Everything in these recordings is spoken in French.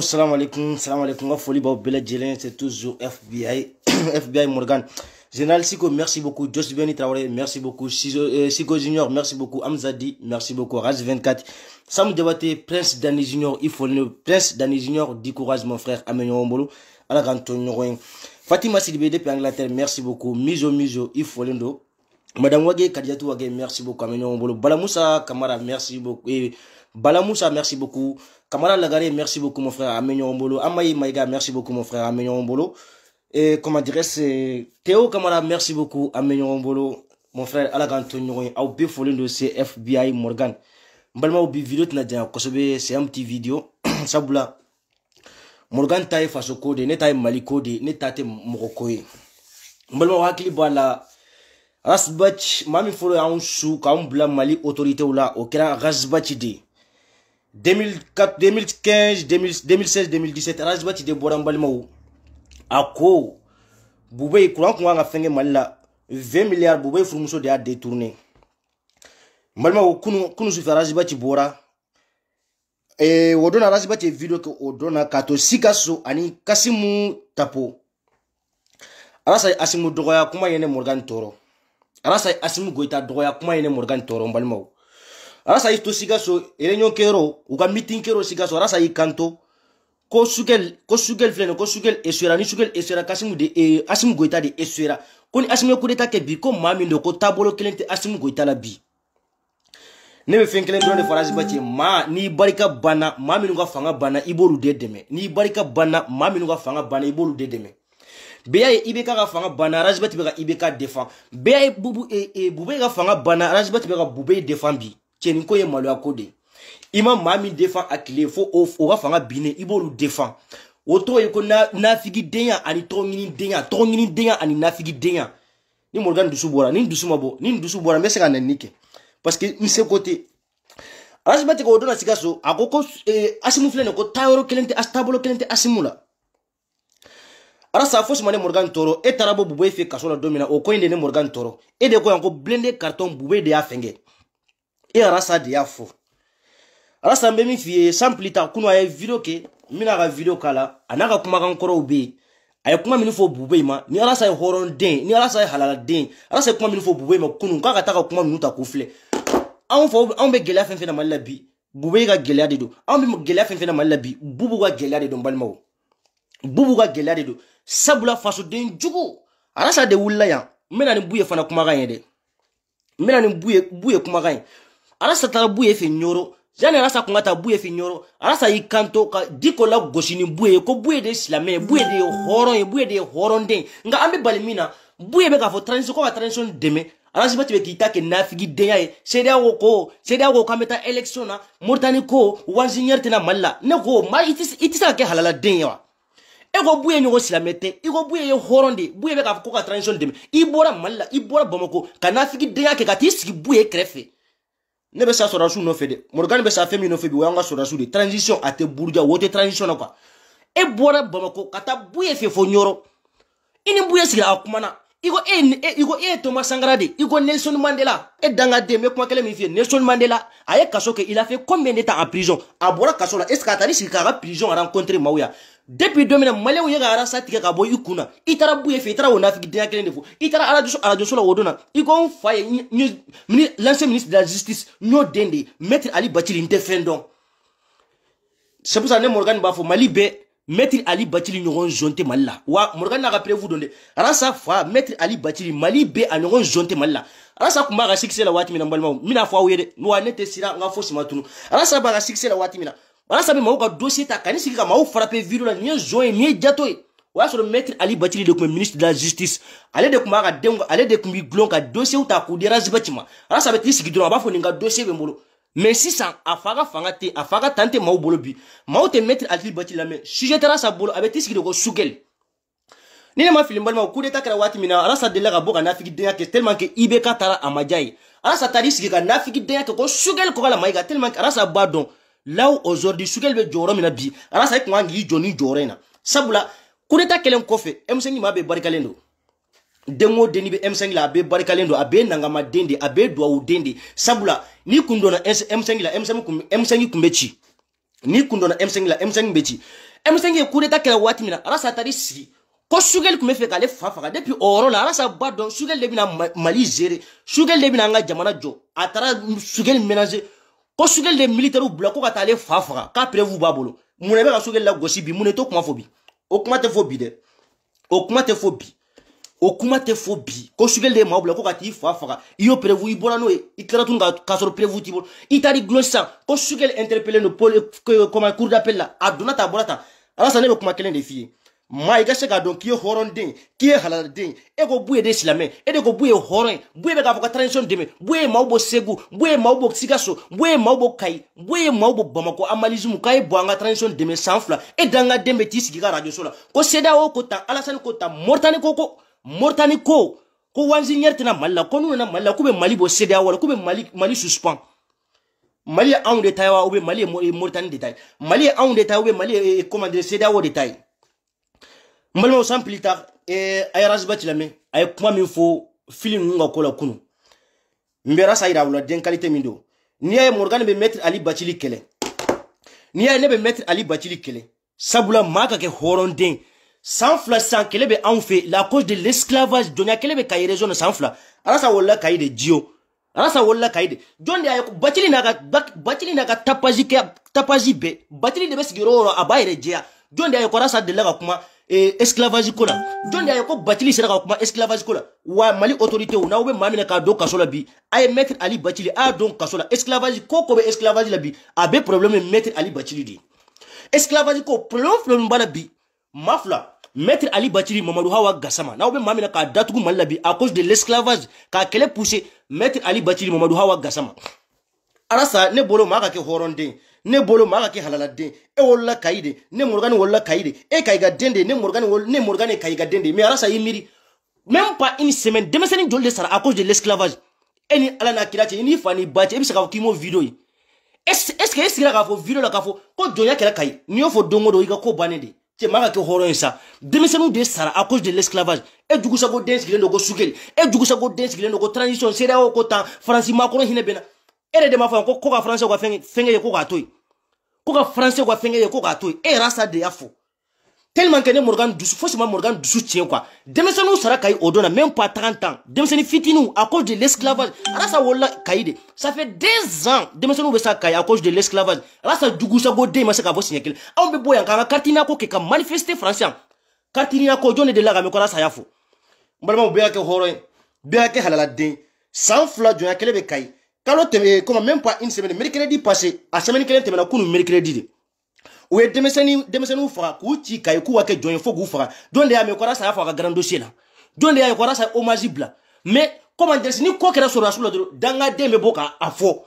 Salam alaikum, folie c'est toujours FBI, FBI Morgan. Général Siko, merci beaucoup. Josh Beni Traoré, merci beaucoup. Siko Junior, merci beaucoup. Amzadi, merci beaucoup. Raz 24. Sam Debaté, Prince Dani Junior, il faut le Prince Dani Junior, dit courage mon frère, Amenyo Ombolo, Alaganton Fatima Sidibé depuis Angleterre, merci beaucoup. Mizo, il faut le Madame Wage, Kadiatou Wage, merci beaucoup. Amenyo Ombolo. Balamoussa Kamara, merci beaucoup. Balamoussa, merci beaucoup. Kamara Lagaré, merci beaucoup mon frère Amenyo Ombolo. Amaï Maïga, merci beaucoup mon frère Amenyo Ombolo. Et comment dirais-je, Théo Kamara, merci beaucoup Amenyo Ombolo. Mon frère Alagantonyo, au bifolin de FBI Morgan. Mbalma au vidéo t'nadien, kosobe c'est un petit vidéo. Sabula. Morgan taille face au code, ne taille mali code, ne taille morokoye. Mbalma wakili bala. Rasbach, mami folo ya sou ka bla mali autorité ou là, au kera Rasbach de. 2004, 2015, 2016, 2017, Rasbach de Borambalmaou. Ako, Boubé, courant qu'on a fait mal 20 milliards, Boubé, Fourmousseau de a détourné. Malma, Kounou se fait Rasbach Bora. Et on donne à Rasbach vidéo que on donne à Kato Sikasso, Ani Kasimu Tapo. Arasa Asimu Droya, comment y a Morgan Toro. Arasa Asimu Goita Droya, comment y a Morgan Toro, Malmao. Arasa Isto Sikasso, Erenyo Kero, ou ka meeting Kero Sikasso, Arasa Ikanto. Ko sugel flene ko sugel eswera ni sugel eswera kasimu de asimu goita de eswera koni asimu ko deta ke bi ko mami ndo ko tabolo kelente asimu goita la bi ne be fen kelente de farazi bace ma ni barika bana mami ngo fanga bana ibolu de deme ni barika bana mami ngo fanga bana ibolu de deme beya ibeka ga fanga bana razibati be ga ibeka défend beya bubu bube ga fanga bana razibati be ga bube défend bi tieni ko ye malu akode Imam Mami défend à clé, faut au fanga bine, ibolu défend. Auto yeko na figi denya, ani tongini denya, ani na figi denya. Ni Morgan dusu bora, ni dusu mabo, ni dusu bora, mais c'est un nike. Parce que, ni ce côté. Asibati ko dona sikaso, akoko, asimu flene ko tayoro kelente, astabolo kelente asimula. Ara sa fos mane Morgan Toro, et tarabo boubé fe kasola domina, au coin de Morgan Toro. Et de quoi encore blende carton boubé de afenge. Et ara sa de afo. Alors ça me fie sans plus tard kuno ay vidéo ke mina ga vidéo kala anaka kuma kan koro be ay kuma min fo bube ma ni ala say horon den ni ala say halala den ala say kuma min fo bube ma kunu ka ta ka kuma min ta ko fle on be gela fen na malla bi bube ga gela de do on be gela fen na malla bi bubu ga gela de do balmaw bubu ga gela de do sabula faso den jugo ala sa de wulla ya mina ni buye fana kuma ga yede mina ni buye kuma ga ala sa tara buye fe nyoro Jane rasa kungata buye finyoro rasa ikanto ka diko la goshini buye ko buye de islamé buye de horon de nga ambe balimina buye be ka fo transition ko transition deme rasa bati be kita ke nafigi de yae seda ko kameta election na mortani ko wanzignerte tena malla ne ko ma itisa ke halala de yawa e ko buye nyogo islamé te e ko buye horon de buye be ka fo ko transition deme ibora malla ibora bomako ka nafigi de yake ka tisiki buye krefe ne be sa sorasu no fede Morgan be sa femi no febe wanga sorasu de transition ate burja wote transition na kwa e bora bamako kata buye fe fo nyoro ini buye sila akumana igo Thomas Sankara de igo Nelson Mandela e danga de me kuma kele mi fi Nelson Mandela aye kaso ke il a fait combien de temps en prison abora kaso la est-ce qu'atari sika prison a rencontré mawya depuis 2000 maleo yega arasa tika ka boy ikuna itara buye fe itara wona fi dia kele ndefo itara arajo so la wodona igo faye l'ancien ministre de la justice no dende maître Ali Bachili ndefendon c'est pour ça ne Morgan bafo malibe maître Ali Bachili nyoron jonte malla wa Morgan na rappelez vous donner arasa fa maître Ali Bachili malibe a nyoron jonte malla arasa kuma ga sikse la wati mina mbalma mina fa wede no anete sira nga fosi matunu arasa ba ga sikse la wati mina arasa be mawka dossier ta kanisi ka mawu frapper vidéo la ni joie ni jatoy wa sur maître Ali Bachili de ministre de la justice ale de kuma ga dengo ale de kumbi glon ka dossier uta ku dira zibatima arasa be tisi gidro ba fo ninga dossier be mbolo mais 600 afaga fangate afaga tante mawu bolo bi mawu te maître Ali Bachili la me sujet tera sa bolo avec tisi gidro ko sugel ni ma film balma coup d'état kara wati mina arasa de la ga boka nafiki de yake tellement que ibeka tara amajai arasa tari sigi ka nafiki de yake ko sugel ko la maiga tellement que arasa badon là où aujourd'hui sugel be joro mina bi arasa ko ngi joni jorena sabula coup d'état kelen kofe M5 ma be barikalendo Demo deni be M5 la abe barikalendo abe nangama dende abe doa dende sabula ni kundona M5 la M5 kumbechi ni kundona M5 la M5 beti M5 ye coup d'état kɛra waati mina ala sa tari sigi ko Sugel kun bɛ fɛ k'ale fa faga depuis oro la ala sa ba dɔn Sugel de bɛna Mali gérer Sugel de bɛna an ka jamana jɔ a taara Sugel ménager ko Sugel de militaire bila ko ka taa ale fa faga k'a prévu b'a bolo mun bɛ ka Sugel la gosi bi mun to kuma fɔ bi o kuma tɛ fɔ bi dɛ o kuma tɛ fɔ bi o kuma tɛ fɔ bi ko Sugel de maaw bila ko ka t'i fa faga i y'o prévu i bɔra n'o ye i tilala tun ka sɔrɔ prévu t'i bolo i taara i gulon sisan ko Sugel interpellé no comme cour d'appel la a donna ta bɔra ta ala sa ne bɛ kuma kelen de f'i ye maa i ka se k'a dɔn k'i ye hɔrɔnden k'i ye halaladen e ko Buye de silamɛ e de ko Buye ye hɔrɔn ye Buye bɛ k'a fɔ ka transition dɛmɛ Buye ye maaw bɔ Segu Buye ye maaw bɔ Sikaso Buye ye maaw bɔ Kayi Buye ye maaw bɔ Bamako amalisme k'a ye bɔ an ka transition dɛmɛ san 2 e dangaden bɛ t'i sigi ka radio so la ko CEDEAO ko tan Alassane ko tan Moritani ko Wanzigners tɛna Mali la ko n'u nana Mali la k'u bɛ Mali bɔ CEDEAO la k'u bɛ Mali suspend Mali ye anw de ta ye wa ou bien Mali ye Moritani de ta ye Mali ye anw de ta ye ou bien Mali ye comment dire CEDEAO de ta ye Malmo sans plus tard Ayraz Batilame ay kuma min fo film nga ko la kunu mbera sayira wala den qualité min do ni ay Morgan be mettre Ali Bathily kele ni ay ne be mettre Ali Bathily kele sabula maka ke horonden sans fla sans kele be en fait la cause de l'esclavage donya kele be kay raison sans fla ala sa wala kay de dio ala sa wala kay de jonde ay Bathily naga tapaji be Bathily de be sigiro abayre jea jonde ay ko rasa de la kuma esclavage kola jonde ay ko Bathily sera ka kuma esclavage kola wa Mali autorité ou na ou be mamina ka do kasola bi ay mettre Ali Bathily a donc kasola esclavage ko be esclavage la bi a be problème mettre Ali Bathily di esclavage ko problème bala bi mafla mettre Ali Bathily Mamadou Hawa Gassama na ou be mamina ka datugu Mali la bi à cause de l'esclavage ka kele pousser mettre Ali Bathily Mamadou Hawa Gassama ala sa ne bolo maka ke horonde ne bolo maka ke halaladen e wala kaide ne Morgan wala kaide e kaiga dende ne Morgan e kaiga dende mais ala sa yimiri même pas une semaine demeseni jolde sara à cause de l'esclavage eni ala na kirati ni fani bache e bisa ka kimo vidéo est-ce que ka fo vidéo la ka fo ko jonya kera kai ni yo fo dongo do iga ko banede te maka ke horon sa demesenu de sara à cause de l'esclavage e dugu sa go dance gile no go Sugel e dugu sa go dance gile no go transition CEDEAO ko tan France Macron hine bena ere de ma fa ko ka français ko fenge ko ka toy ko ka français ko fenge ko ka toy e rasa de yafo tellement que ne Morgan dusu forcément Morgan dusu tient quoi demesenu sara kai odona même pas 30 ans demesenu fitinu à cause de l'esclavage rasa wala kaide ça fait 2 ans demesenu be sa kai à cause de l'esclavage rasa dugu sa go de ma se ka bo signekil on be boyan ka kartina ko ke ka manifester français kartina ko jone de la ga me ko rasa yafo mbalma be ke horo be ke halala de sans fla joya kele be kai kalo teme comme même pas une semaine mercredi passé à semaine kele teme na kunu mercredi de ou est demesenu fara ku ti kay ku wa ke joye fo gu fara donde ya me ko rasa ya fa grand dossier la donde ya ko rasa hommage bla mais comment dire ni ko kera sur rasula do danga de me boka afo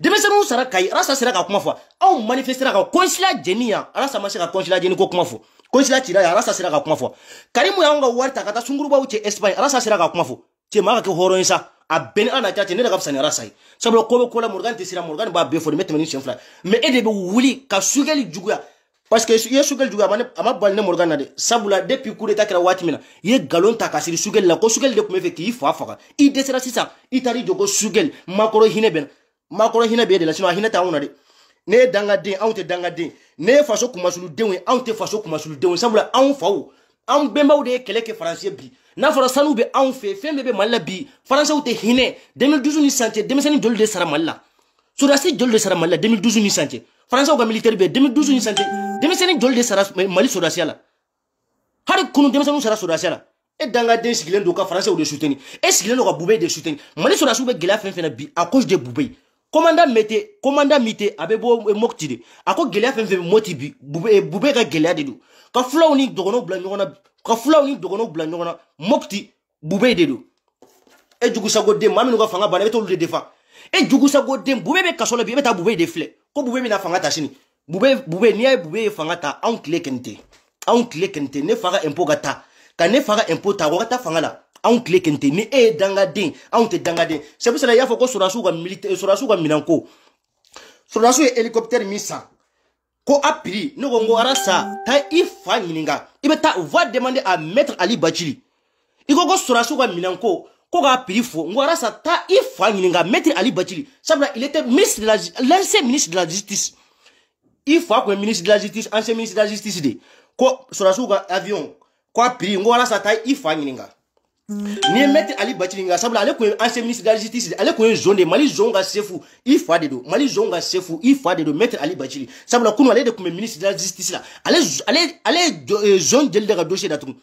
demesenu sara kay rasa sera ka kuma fo on manifestera ka consulat jenia rasa ma sera consulat jeni ko kuma fo consulat tira ya rasa sera ka kuma fo karimu ya nga warta kata sunguru ba uche Espagne rasa sera ka kuma fo te ma ka horo insa a ben ana tati ne daga fsani rasai sablo ko la Morgan te sira Morgan ba be fo de mettre ni chefla mais e de be wuli ka Sugel juguya parce que ye Sugel juguya ama bal ne Morgan na de sabula depuis coup d'état kera wati mina ye galon ta ka siri Sugel la ko Sugel de ko me fe ki fa fa i desera sisa i tari jogo Sugel makoro hine be de la sino hine ta ona de ne danga de awte danga de ne faso kuma sulu dewe awte faso kuma sulu dewe sabula aw fawo an bembaw de kele ke français bi na fara sanu be an fe fembe be malla bi français te hine 2012 ni santé demesani jol de sara malla sodasi jol de sara malla 2012 ni santé français ga militaire be 2012 ni santé demesani jol de sara mali sodasi ala har kunu demesani sara sodasi ala e danga den sigilen do ka français de soutenir e sigilen do ka boubé de soutenir mali sodasi be gela fen fen bi à cause de boubé commandant mité abe bo moktide ako gela fen fen moti bi boubé ga gela de do ka fulaw ni dogono bla nyona mokti boubé de do e jugu sago dem mami no fanga bana beto de defa e jugu sago dem boubé be kasola bi beta boubé de fle ko boubé mi na fanga ta sini boubé ni ay boubé fanga ta en clé kente ne fanga impôt gata ka ne fanga impôt ta gata fanga la en clé kente ni e danga den on te danga den c'est pour cela il faut ko surasu ga militaire surasu ga minanko surasu hélicoptère misa ko appri no ngo arasa ta ifa nyininga ibeta va demander à maître Ali Bathily iko go surasu ga minanko ko ga appri fo ngo arasa ta ifa nyininga maître Ali Bathily sabla il était l'ancien ministre de la justice il faut que le ministre de la justice ancien ministre de la justice de ko Sorasu ka avion quoi prix ngora sa taille il faut nginga ni mettre Ali Bachili nga sabla ale ko ancien ministre de la justice ale ko zone de Mali zonga sefu il faut de do Mali zonga sefu il faut de mettre Ali Bachili sabla kuno ale de ko ministre de la justice là ale zone de le dossier datum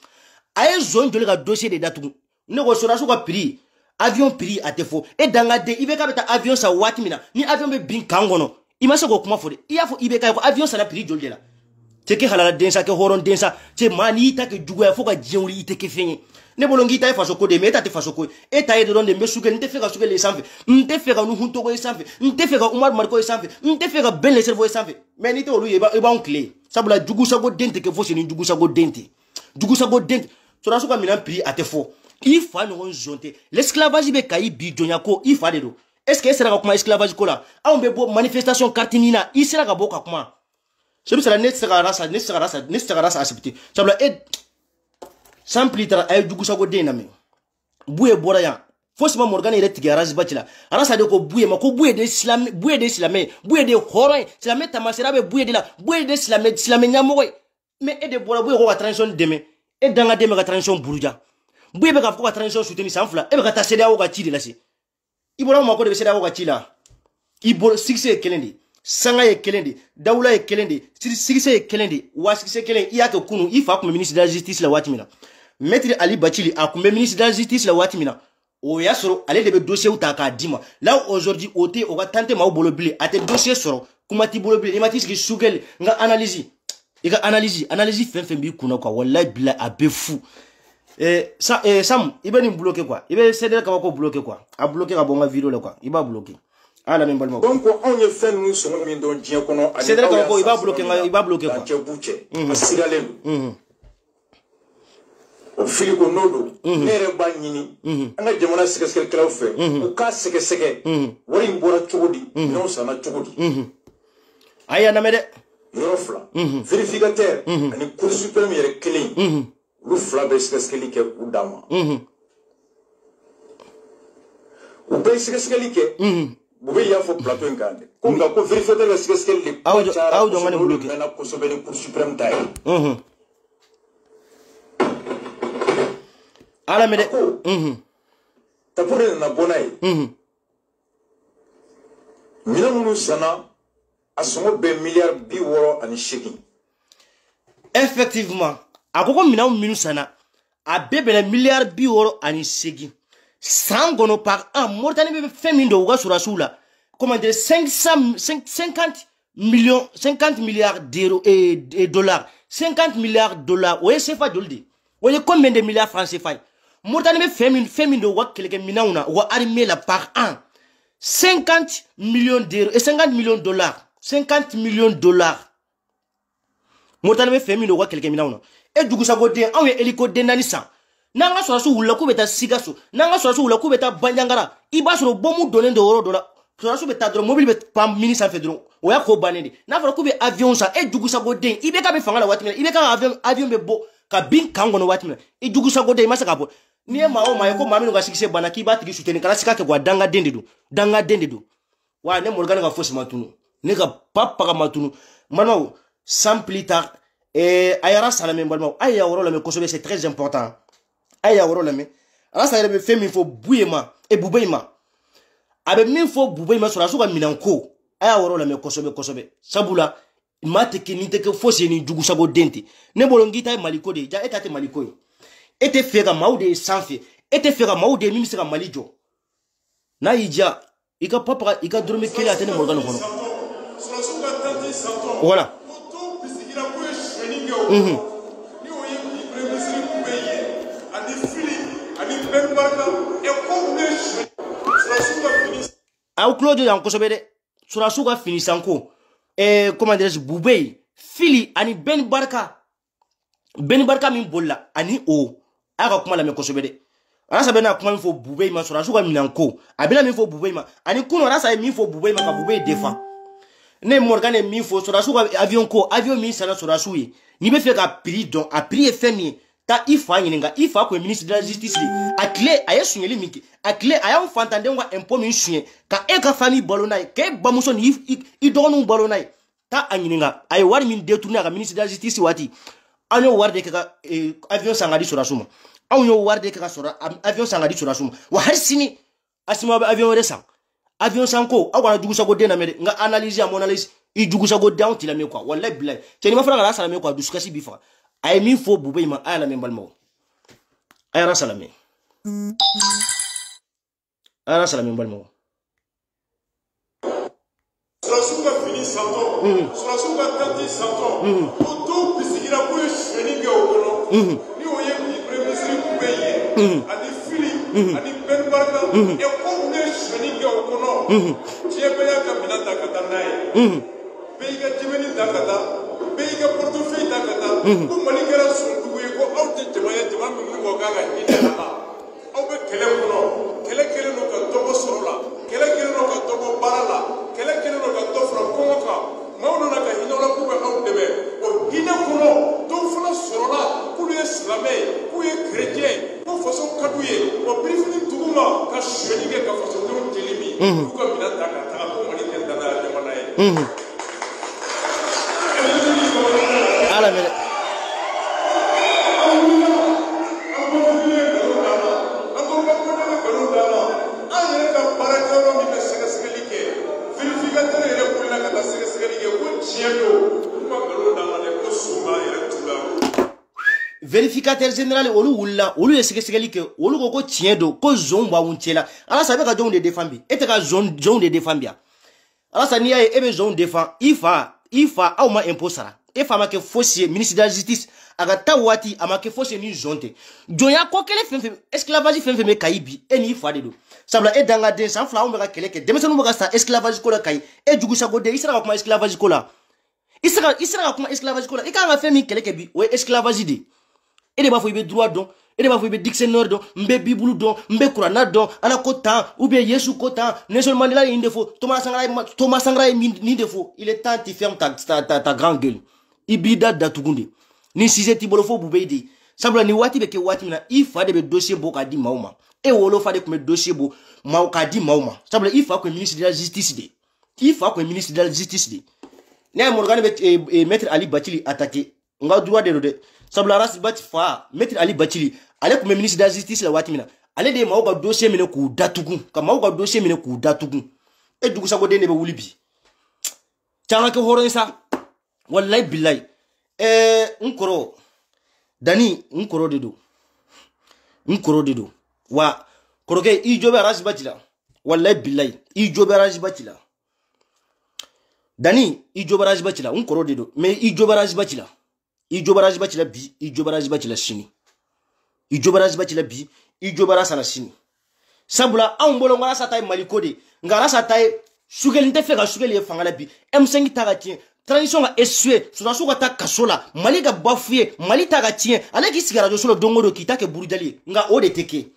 ale zone de le dossier de datum ne ko Sorasu ka prix avion prix à défaut et dans la de ibeka beta avion sa wati mina ni avion be bin kangono imasa ko kuma fode iya fo ibeka ko avion sa na prix jolde la teke halala densa ke horon densa te mani ta ke jugo ya foka jeuri ite ke fenye ne bolongi ta faso ko de meta te faso ko e ta yede don de mesuke nte feka suke le sanfe nte feka nu hunto ko sanfe nte feka Umar Marko sanfe nte feka Ben le cerveau sanfe mais ni te olu eba on clé sabula jugu sa go dente ke fo ni jugu sa go dente so na suka mina prix ate fo il faut nous jonter l'esclavage be kai bi donyako il faut de do est-ce que sera comme esclavage ko la a on be bo manifestation cartinina il sera ka bo ka kuma c'est ça la net sera rasa accepter sabla et simple tra ay dugu sa go de na me buye bora ya fosima morgane ile tigarazi bachila arasa de ko buye ma ko buye de islam buye de horon islam tamasira be buye de la buye de islam nyamo mais et de bora buye ko ka transition deme et danga deme ka transition buruja buye be ka ko ka transition soutenir sanfla e be ka ta ceda o ka chiri la si ibora ma ko de ceda o ka chila ibor succès kelendi sanga ye kelendi dawla ye kelendi succès ye kelendi wa succès kelen iya to kunu ifa ko ministre de la justice la watimina maître Ali Bachili a comme ministre de la justice la watimina o ya soro ale de be dossier uta ka dima là aujourd'hui oté o va tenter ma bolobile a te dossier soro kuma ti bolobile imati ski sugel nga analyse fen bi kuna quoi wallahi billah a be fou Sam ibe ni bloquer quoi ibe céder ka ko bloquer quoi a bloquer ka bonga vidéo là quoi il va bloquer ala men balma donc on ye fen nous so min don dien kono ani céder ka ko il va bloquer quoi siralen o fili ko nodo nere ba nyini anga jamana sekeskel kraw fe o ka sekeseke wari mbora chogodi non sana chogodi aya na mede yorofla vérificateur ani cour suprême yere clé lu fla be sekeskeli ke udama o be sekeskeli ke bu be ya fo plateau ngande ko nga ko vérificateur be sekeskeli aw do ngane bloqué na ko so be cour suprême tay ala mede tapure na bonai mina munu sana asongo be milliard bi woro ani sheki effectivement akoko mina minu sana a bebe milliard bi woro ani sheki sangono par an mortani be femindo uga surasula comment dire 50 milliards d'euros et dollars 50 milliards dollars oye sefa doldi oye combien de milliards francs CFA mortani be femindo uga keleke minauna uga armée la par an 50 millions d'euros et 50 millions de dollars 50 millions de dollars mortani be femindo uga keleke minauna e dugu sago de an ye eliko denani san nanga surasu wula ku beta sigaso nanga surasu wula ku beta banjangara iba soro bomu donen de oro dola surasu beta dro mobile bet pam mini san fedro o ya ko banende na fara ku be avion sa e dugu sago de ibe ka be fangala watimina ibe ka avion be bo ka bin kango no watimina e dugu sago de masa ka bo ni e ma o ma ko mami no ga sikise bana ki ba tigi suteni kala sikake kwa danga dendedu wa ne morgana ga fosi matunu ne ga papa ga matunu mano sans plus tard ayara salame balma aya woro la me kosobe c'est très important aya woro la me ala sa rebe femi fo buyema e bubeima abe min fo bubeima sura suka minanko aya woro la me kosobe sabula mate kinite ke fosi ni jugu sago dente ne bolongita maliko de ja etate maliko ete fera maude sanfe ete fera maude mimi sera malijo na ija ika papa ika dorme kele atene morgano kono voilà au Claude yanko sobede surasuka finisanko comment dire Boubey fili ani Ben Barka min bolla ani o aka kuma la me kosobede ana sabena kuma min fo Boubey ma surasuka minanko abela min fo Boubey ma ani kuno rasa min fo Boubey ma ka Boubey defa ne morgane min fo surasuka avion min sana surasuye ni be fait ka prix donc a prix femi ta ifa nginga ifa ko ministre de la justice a clé a yesunyeli minki a clé a ya fantande ngwa impôt min sunye ka e ka famille bolonai ke bamuso ni i donu bolonai ta anyininga ay wari min détourner aga ministre de la justice wati anyo warde ka avion sangadi sur asuma anyo warde ka sura avion sangadi sur asuma wa harsini asima avion resa avion sanko awana jugusa go dena mede nga analyse mon analyse I jugusa go down ti la me quoi wallahi billahi teni ma fara sala me quoi du skasi bifa ay min fo bubay ma ay la me balmo ay ra sala me ay ra sala me balmo Surasuka fini santo surasuka tanti santo oto bisigira ko sheni ge okono ni oye ni premier kubeye ani fili ani benbarka e ko ne sheni ge okono tiebele ka minata katanaye beiga jimeni dakata beiga portefeuille dakata ko malikara sundugo ko awte jamaya jamam mi ko gaga hinela awbe kele kono kele no ka tobo sorola kele no ka tobo barala kele no ka tofra koka mawno na ka hinola ko be awdebe o hina kono to fala sorola ku le islamé ku ye chrétien ko façon kaduye o prefini tuguma ka shenige ka façon do tilimi ku ka minata ka ko malikara dana jamanaye ala mele vérificateur général olu wulla olu ye segesegeli ke olu ko tiendo ko zomba unchela ala sabe ka jonde defambi ete ka jonde defambia ala sa niya ebe jonde defan ifa au ma imposara e fama ke fossier ministre de la justice aga tawati amake fossier ni jonte jonya ko kele fenfe esclavage fenfe me kaibi e ni fa de do sabla e danga de san fla o me ka kele ke demesanu me ka sa esclavage ko la kai e jugu sa gode isra ka kuma esclavage ko la isra ka kuma esclavage ko la e ka nga fe mi kele ke bi o esclavage de et de bafou ibe droit don et de bafou ibe dictionnaire don mbe bible don mbe qur'an don ala ko temps ou bien yesu ko temps Nelson Mandela il défaut Thomas Sankara ni défaut il est temps tu fermes ta grande gueule ibida datugunde ni size ti bolofo bubeidi sabla ni wati beke wati mina ifa de be dossier bo ka di mauma e wolo fa de ko dossier bo ma ka di mauma sabla ifa ko ministre de la justice de ifa ko ministre de la justice de ne Morgan be maître Ali Batili attaqué nga droit de sabla ras bati fa maître Ali Batili ale ko ministre de la justice la wati mina ale de ma ka dossier mina ku datugun ka ma ka dossier mina ku datugun e dugu sa go de ne be wulibi tanga ke horon sa wallahi billahi nkoro dani nkoro dedo wa koroke ijobe arazi batila wallahi billahi ijobe arazi batila dani ijobe arazi batila nkoro dedo me ijobe arazi batila bi ijobe arazi batila shini ijobe arazi batila bi ijobe arazi na shini sabula an bolo ngara satay malikode ngara satay sugel nte ka sugel ye fangala bi M5 tagati transition a essué sur suka ta kasola mali ga bafoué mali ta ga tien ala ki sigara jo solo dongodo ki ta ke burujali nga o de teke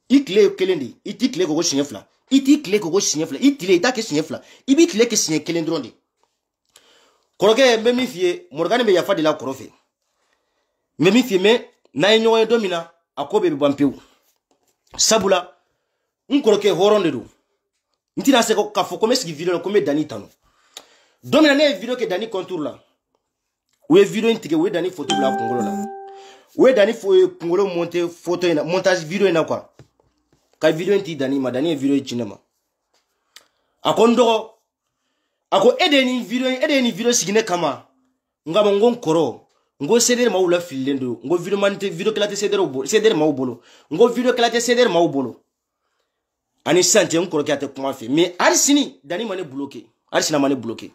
ikle kelendi itikle ko signefla itikle ko signefla itile ta ke signefla ibitle ke signé kelendrondi koroke mbemi fie morgane be yafa de la korofe mbemi fie me na enyo domina akobe be bampew sabula nkoroke horonde do ntina se ko kafo comme ski video ko me dani tano domina ne video ke dani contour la we video intike we dani photo la kongolo la we dani kongolo monter photo ina montage video ina kwa ka video inti dani ma dani video cinema akondo ako edeni video sigine kama ngaba ngon koro ngo ceder ma wula filendo ngo video mante video kelate ceder ma ubolo ngo video kelate ceder ma ubolo ani sante nkoro ke ate kuma fe mais arsini dani mane bloqué arsina mane bloqué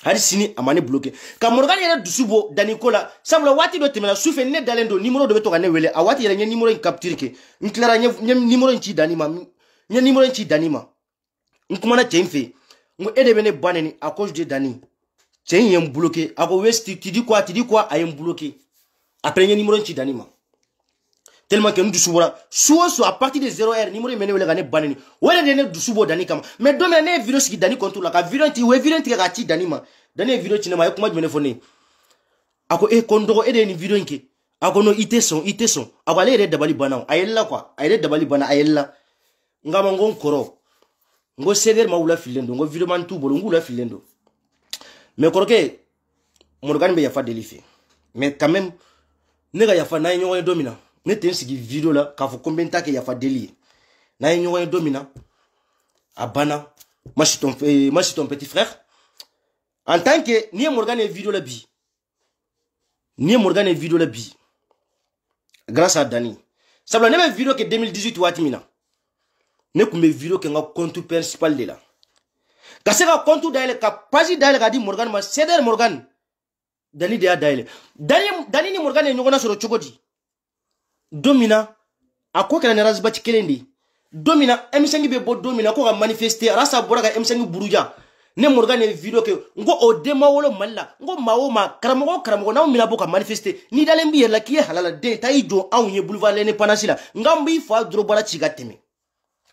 arsini amane bloqué ka Morgan yere dusubo dani kola sabla wati do temela soufe ne dalendo numéro do beto ka ne wele a wati yere nye numéro capture ke nklara nye numéro nchi danima nye numéro nchi danima nkumana chemfe ngo edebe ne baneni à cause de dani chen yem bloqué ako westi tidi quoi ayem bloqué après nye numéro nchi danima tellement que nous dusubora so à partir de 0h numéro mene wele gane baneni wele de ne dusubo dani kama mais do ne video ski dani contrôle la ka video ti we video ti ka ti dani ma dani video ti na ma kuma mene fone ako kondoro ede ni video nke ako no iteson ako ale ede dabali bana ayella quoi ayede dabali bana ayella ngama ngon koro ngo ceder ma wula filendo ngo video man tu bolo ngula filendo mais koroke Morgan be yafa deli fe mais quand même ne ga yafa na ñoy domina ne ten sigi vidéo la ka fo combien ta ke yafa deli na ñoy domina abana moi je suis ton petit frère en tant que ni Morgan e vidéo la bi ni Morgan e vidéo la bi grâce à Dani sabla ne be vidéo que 2018 wati mina ne kumbe vidéo que nga compte principal de la ka se ka compte daile ka page daile ka di Morgan ma ceder Morgan Dani de daile Dani ni Morgan e nyogona soro chogodi domina akoka na razbati kelendi domina M5 be bo domina ko ga manifester rasa bora ga M5 buruja ne Morgan e video ke ngo o dema wolo malla ngo mawo ma karamo na mina boka manifester ni dale mbi la kiye halala de tay jo awunye boulevard lene panasila ngambi fa dro bala chiga teme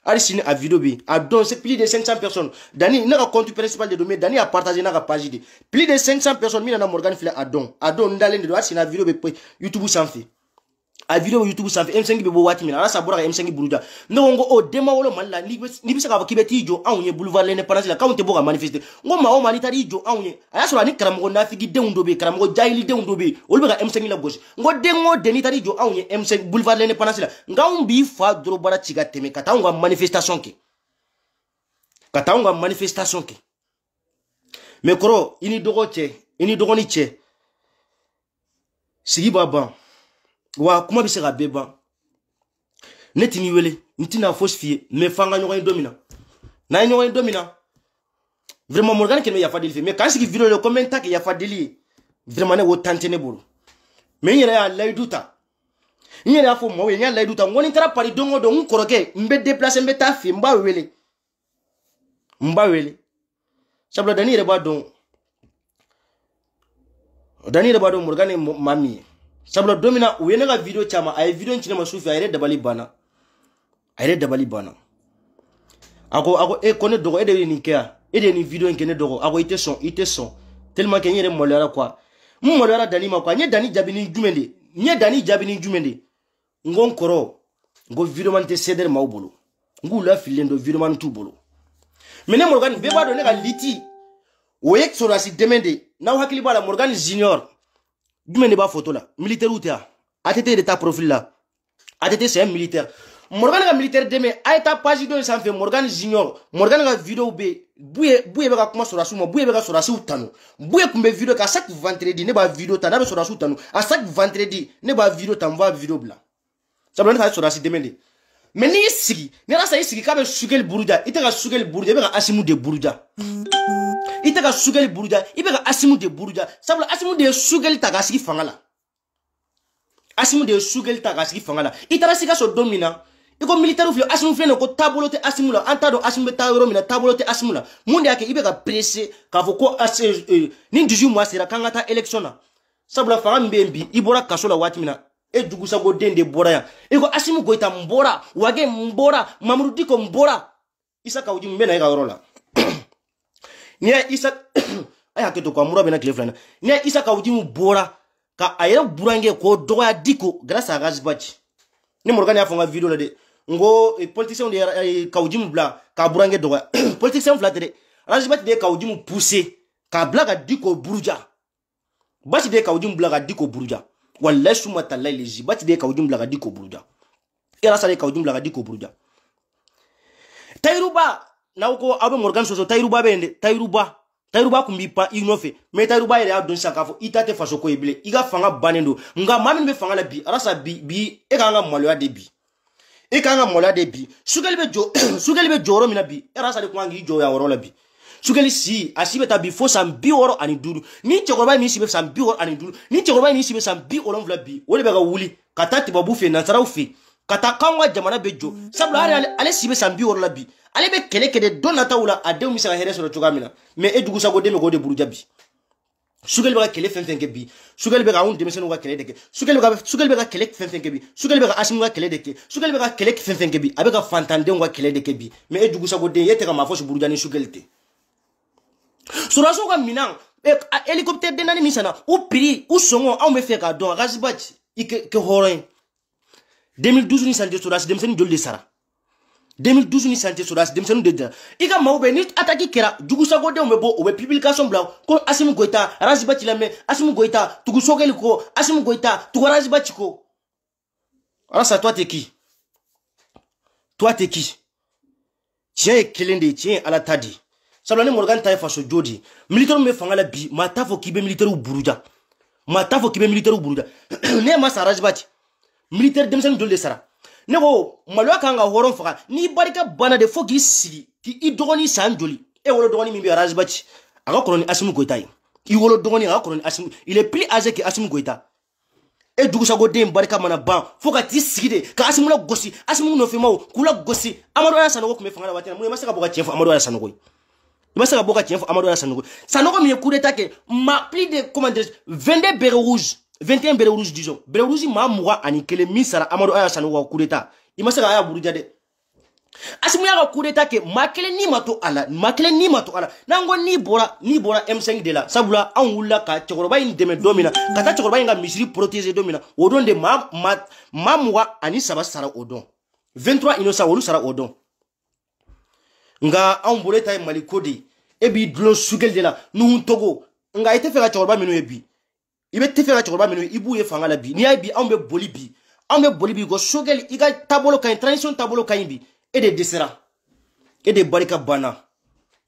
ari sini a video bi a don c'est plus de 500 personnes Dani na compte principal de domaine Dani a partagé na page de plus de 500 personnes mina na Morgan file a don ndale de asi na video be YouTube sans fait a video YouTube sans fait M5 be bo wati mina rasa bora M5 buruja no ngo o dema wolo malla ni bisa ka kibeti jo awunye boulevard lene panasila kaunte boka manifester ngo mawo mali tari jo awunye aya so ani karamo na figi de undobe karamo jahili de undobe olbe ka M5 la gauche ngo dengo deni tari jo awunye M5 boulevard lene panasila ngambi fa dro bara chiga teme katanga manifestation ke me koro ini dogo ni che sigi baba wa kuma bi se ga beba netini wele ntina fosfie me fanga nyoy domina na nyoy domina vraiment Morgan ke me ya fadili mais quand sigi vidéo le commentaire ke ya fadili vraiment ne wo tantene bolo mais nyere ya layduta nyere ya fo mo nya layduta ngoni tara pari dongo do nkoroke mbe déplacer mbe tafi mba wele sabla Dani reba don Morgan mami sabla domina uyene ga video chama ay video nchine masufi ayre dabali bana ako e kone dogo ede ni kea ede ni video nkene dogo ako ite son tellement que nyere molera quoi molera Dani ma quoi nye Dani jabini jumende ngon koro ngo video man te ceder ma obolo ngula filendo video man tu bolo mene Morgan beba do ne ga liti oyek sora si demende na hakili bala Morgan junior dumene ba photo la militaire ou ta atete de ta profil là atete c'est un militaire Morgan ga militaire deme aita page do sans fait Morgan junior Morgan ga vidéo be buye be ga kuma sora suma buye be ga sora su tanu buye kumbe vidéo ka chaque vendredi ne ba vidéo tanu be sora su tanu à chaque vendredi ne ba vidéo t'envoie vidéo bla ça bla ne ka sora si demende mais ni sigi ni rasa sigi ka be sugel buruja ite ga sugel buruja be ga asimu de buruja ite ga sugel buruja ibe ga asimu de buruja sabla asimu de sugel ta ga sigi fangala itara siga so domina iko militaire fio asimu fene ko tabolo te asimu la antado asimu ta euro mina tabolo te asimu la monde yake ibe ga pressé ka foko ni 18 mois sera kangata election na sabla fanga mbembi ibora kasola wati mina e dugusa go dende bora ya iko asimu go ita mbora wage mbora mamrudiko mbora isa ka uji mbena ga rola nya isa aya keto kwa mura bena kleflana nya isa ka uji mbora ka ayera burange ko doya diko grâce à Razbachi ni Morgan ya fonga video la de ngo politicien de ka uji mbla ka burange doya politicien flatere Razbachi de ka uji mu pousser ka blaga diko buruja bati de ka uji mbla diko buruja wallahi suma talai lezi bati de ka uji mbla diko buruja era sa de ka uji mbla diko buruja Tayruba na ko abe Morgan soso Tayruba bende Tayruba kumbi pa inofe me Tayruba ere adon sakafo itate faso ko ebile iga fanga banendo nga mami be fanga la bi arasa bi e ka nga molo de bi sugeli be joro mina bi arasa de kwangi jo ya woro la bi sugeli si asibe ta bi fo sam bi woro ani duru ni chekoroba mi sibe sam bi woro ani duru ni chekoroba ni sibe sam bi woro vla bi wole be ga wuli katati babu fe na tsara ufi kata kangwa jamana bejo sabla ale sibe sam bi woro la bi ale be kele donata wula adeu misaka here soro chogamina mais edugu sago deme go de buruja bi sugel be kele fenfen ke bi sugel be ga un deme seno ga kele deke sugel be ga kele fenfen ke bi sugel be ga asimu ga kele deke sugel be ga kele fenfen ke bi abe ga fantande ga kele deke bi mais edugu sago de yete ga mafo buruja ni sugelte sura so ga minang hélicoptère de nani misana ou prix ou songo on me fait ka don Razbachi ke horin 2012 ni sanje sura dem sen jolde sara 2012 ni santé sodas demsenu de iga maube ni ataki kera jugusa gode on mebo o publication bla ko Assimi Goïta Raziba Tilame Assimi Goïta tugu sogeli ko Assimi Goïta tugu Raziba Chiko. Alors ça toi t'es qui? Toi t'es qui? Tiens kelende tiens ala tadi. Sablane Morgan taye faso jodi. Militaire me fanga la bi mata fo kibe militaire u buruja. Mata fo kibe militaire u buruja. Ne ma sa Raziba Ti. Militaire demsenu de sara. Nego malwa kanga horon faka ni barika bana de fo ki sigi ki idogoni sanjoli e wolo dogoni mi bi Raziba Ti aga koloni Assimi Goïta i wolo dogoni aga koloni Assimi il est plus âgé que Assimi Goïta e dugusa go dem barika mana ban fo ka ti sigi de ka Assimi la gosi Assimi no fe mawo kula gosi Amadou Aya Sanogo kuma fanga watina mu masaka boka tienfo Amadou Aya Sanogo masaka boka tienfo Amadou Aya Sanogo Sanogo mi coup d'état que ma plus de comment dire 22 bérets rouges 21 bérets rouges disons bérets rouges ma moura ani kele misara Amadou Aya Sanogo coup d'état imasaka aya buruja de Assimi ya coup d'état que makele ni mato ala nango ni bora M5 de la sabula an wula ka chokoroba in deme domina kata chokoroba inga misiri protéger domina odon de ma moura ani saba sara odon 23 innocent wolu sara odon nga an boleta e malikodi ebi dlo sugel de la nu togo nga ite fera chokoroba minu ebi ibe te fera chokoroba minu ibu ye fanga la bi ni ay bi an be boli bi ambe bolibi go sogeli iga tabolo kan tradition tabolo kan bi et de desera et de barika bana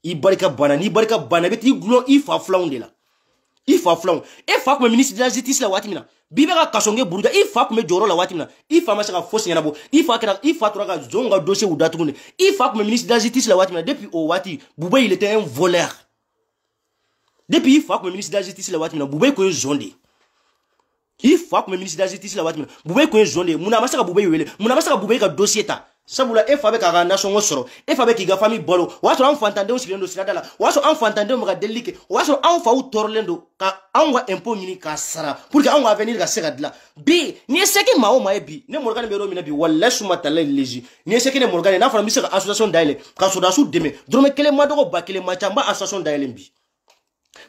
i barika bana ni barika bana beti glo ifa flaunde la ifa flaun e fa ko ministre de la justice la watimina bibera kasonge buruga ifa ko me joro la watimina ifa masaka fosi yana bo ifa tora zonga dossier ou datunde ifa ko ministre de la justice la watimina depuis o wati Boubé il était un voleur depuis ifa ko ministre de la justice la watimina Boubé ko zonde il faut que le ministre de la justice la watimina Boubé ko zonde muna masaka Boubé wele muna masaka Boubé ka dossier ta sabula e fabe ka nation soro e fabe ki ga famille bolo waso an fantande o silendo siradala waso an fantande mo ga delike waso an fa u torlendo ka an wa impôt ni ka sara pour que an wa venir ka sera dla bi ni seki ma o ma bi ne morgan be ro mina bi wallahi suma talla leji ni seki ne morgan na fa mi seka association daile ka soda su deme drome kele ma dogo ba kele ma chamba association daile bi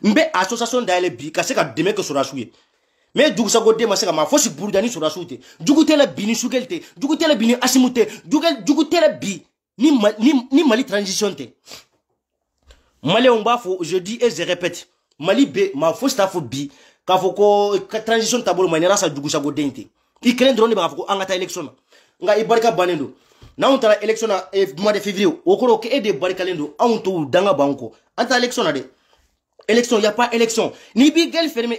mbe association daile bi ka seka deme ke soda suye mais dugu sago de masaka ma fosi burudani sur la soute dugu tele bini sugelte dugu tele bini asimute dugu tele bi ni Mali transition te Mali on ba fo je dis et je répète Mali be ma fosi ta fo bi ka fo ko transition tabolo manera sa dugu sago dente i kelen drone ba fo ko angata election nga ibarka banendo na on tara election na mois de février o ko ke e de barka lendo on to danga banko anta election na de élection, il n'y a pas élection. Ni bigel fermé,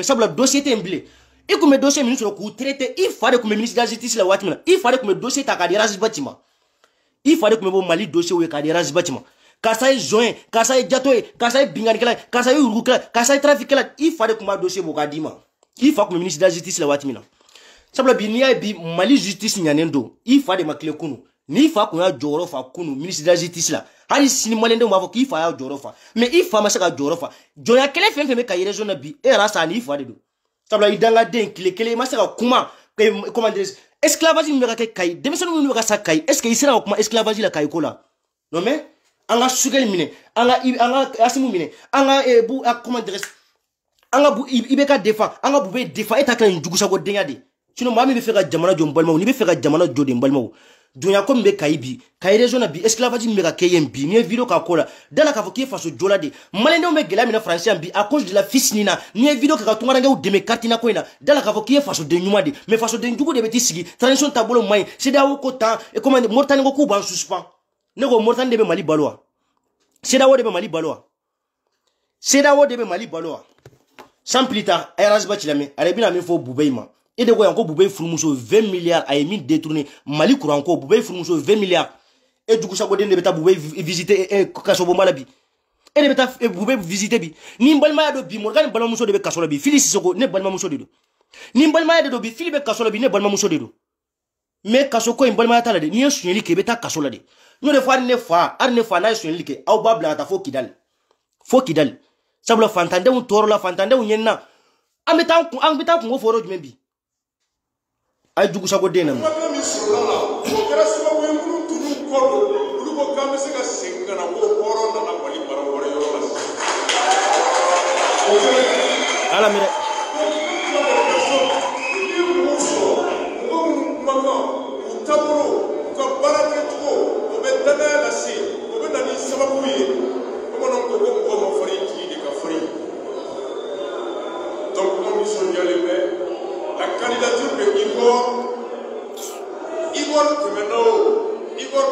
ça le dossier est emblé. Et comme le dossier ministre coup traité, il fallait que le ministre de la justice la watima. Il fallait que le dossier ta kadira bâtiment. Il fallait que le Mali dossier ou kadira bâtiment. Kasai joint, kasai jatoe, kasai binganikala, kasai urukala, kasai trafikala, il fallait que le dossier bokadima. Il faut que le ministre de la justice la watima. Ça le binia bi Mali justice nyanendo. Il fallait ma clé kunu. Ni fa ko ya joro fa kunu ministre de la justice la hali sini malende mo avo ki fa ya joro fa mais il fa masaka joro fa joya kele fem fem ka yerezo na bi e rasa ni fa de do tabla idanga den kile masaka kuma comment dire esclavage mi ka kay demison mi ka sakai est ce que isira kuma esclavage la kay kola non mais anga sugel mine anga asimu mine anga bu comment dire anga bu ibeka defa anga bu be defa eta kan njugu sago denya de sinon mami be fera jamana jom balma ni be fera jamana jode balma dunya comme be kaibi kairezo na bi esclavage mi ka KMB ni vidéo ka kola dala ka foki faso jola de malende me gela mina français bi à cause de la fils nina ni vidéo ka tunga nga de me kartina ko ina dala ka foki faso de nyuma de mais faso de njugo de beti sigi transition tabolo mai c'est da ko temps et comment mortani ko ku ban suspend ne ko mortani de be Mali balwa c'est da wo de be Mali balwa c'est da wo de be Mali balwa sans plus tard Erasmus Batilame arabina me fo Boubeima et de quoi encore Boubé Fourmousso 20 milliards a émis détourné Mali courant encore Boubé Fourmousso 20 milliards et du coup ça godé ne beta Boubé visiter Kasobo Malabi et de beta Boubé visiter bi ni mbalma do bi Morgan balma muso de be Kasola bi Fili Sissoko ne balma muso de do ni mbalma de do bi Fili be Kasola bi ne balma muso de do mais Kasoko mbalma ta la de ni sunyeli ke beta Kasola de no de fois ne fa na sunyeli ke au babla ta fo kidal sabla fantande un toro la fantande un yenna ameta ko foro jumbi ay dugu sago dena mi sirala o kera sababu ye munu tunu kodo ulu ko kambe se ka senga na wo horo na Mali bara wore yo la ala mire ni muso ngo maka utaburo ka barate ko se o bɛ na ni sababu ye bamananw ko ko mɔgɔ ma fɔri tigi de ka fɔri donc on nisɔndiyalen bɛ la candidature de Igor tɛmɛna o Igor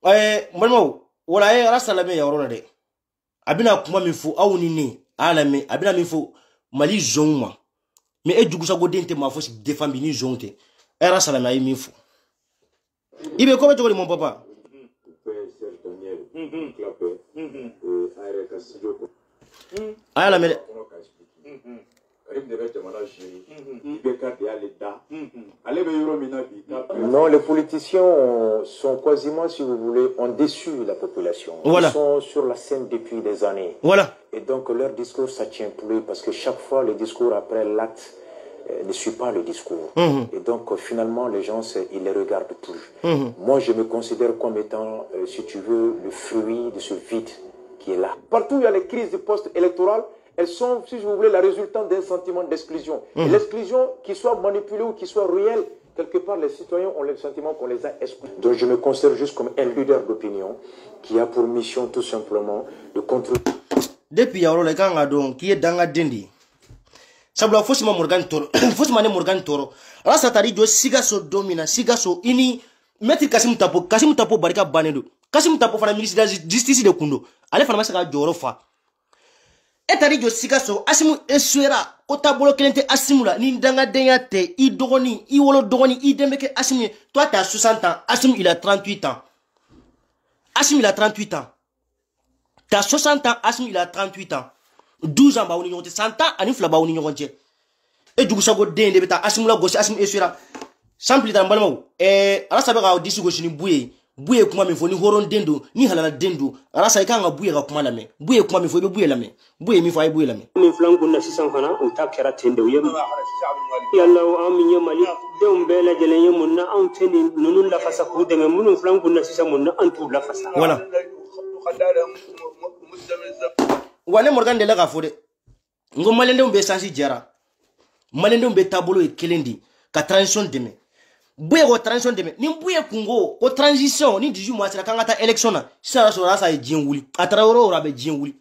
ma Malmo wala ara salame ya yɔrɔ la dɛ a bɛna kuma min fɔ aw ni ne a lamɛn a bɛna min fɔ Mali zɔnw ma mais e jugusagoden tɛ maa fɔ défend bi ni zɔnw tɛ ara salame a ye min fɔ i bɛ ko bɛ cogo di mon papa a y'a lamɛn dɛ Non, les politiciens sont quasiment, si vous voulez, ont déçu la population. Voilà. Ils sont sur la scène depuis des années. Voilà. Et donc leur discours, ça tient plus parce que chaque fois, le discours après l'acte ne suit pas le discours. Et donc finalement, les gens, ils ne les regardent plus. Moi, je me considère comme étant, si tu veux, le fruit de ce vide qui est là. Partout où il y a les crises de post-électorales, elles sont, si vous voulez, la résultante d'un sentiment d'exclusion. Et l'exclusion, qu'il soit manipulée ou qu'il soit réelle, quelque part, les citoyens ont le sentiment qu'on les a exclus. Donc je me considère juste comme un leader d'opinion qui a pour mission tout simplement de contrôler. Depuis yaro le kan adon qui est dans la dendi. Sabula fosima Morgan Toro, fosima ne Morgan Toro. Ala satari do sigaso domina, sigaso ini Maître Kassim Tapo barika banedo. Kassim Tapo fana ministre de la justice de Kundo. Ale fana masaka joro fa. Etari jo sigaso asimu eswera kota bolo kelente asimula ni danga denya te I dogoni I wolo dogoni I dembeke asimu. Toi tu as 60 ans, Asim il a 38 ans. Asim il a 38 ans. Tu as 60 ans, Asim il a 38 ans. 12 ans ba woni nyonte 100 ans ani fla ba woni nyonte. E dugu sago dende beta Asim la gosi Asim eswera. Sample tan balma ala sabe ga disi gosi ni buye kuma me fo ni horon dendo ni halala dendo ala sa ikanga buye ga kuma lame buye kuma me fo be buye lame buye mi fo ay buye lame min flan kunna sisan fana on ta kera tende yem yalla o am nyamali dem bela jelen yemunna on teni nunun la fasa ko de mun flan kunna sisan munna an tu la fasa voilà wane Morgan de la ga fo de ngo malende on be sansi jara malende on be tabolo e kelendi ka transition deme buye ko transition deme ni buye kungo ko transition ni 18 mois sera kanga ta election na sara so rasa e jinwuli atara oro ora be jinwuli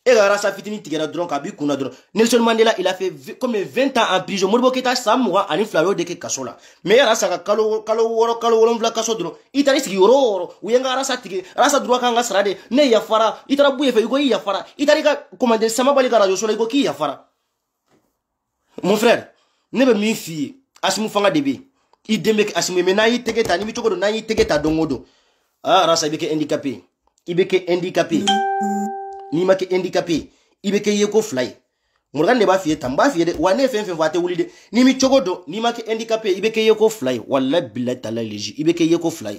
e ga rasa fitini tigera dron ka bi kuna dron Nelson Mandela il a fait comme 20 ans en prison Modibo Keita samwa ani flalo de ke kasola mais rasa ka kalo woro mvla kaso dron itari sigi oro uyenga rasa tige rasa droit kanga srade ne ya fara itara buye fe igo ya fara itari ka commander sama bali radio so la igo ki ya fara mon frère ne be mi fi Asimu fanga debe I dembek Asimu me na yi tegeta ni bichoko do na yi tegeta dongodo rasa ibeke handicapé ibeke handicapé ni make handicapé ibeke yeko fly Morgan ne ba fiye tamba fiye de wane fenfe vate wulide ni mi chogodo ni make handicapé ibeke yeko fly wallahi billahi ta'ala leji ibeke yeko fly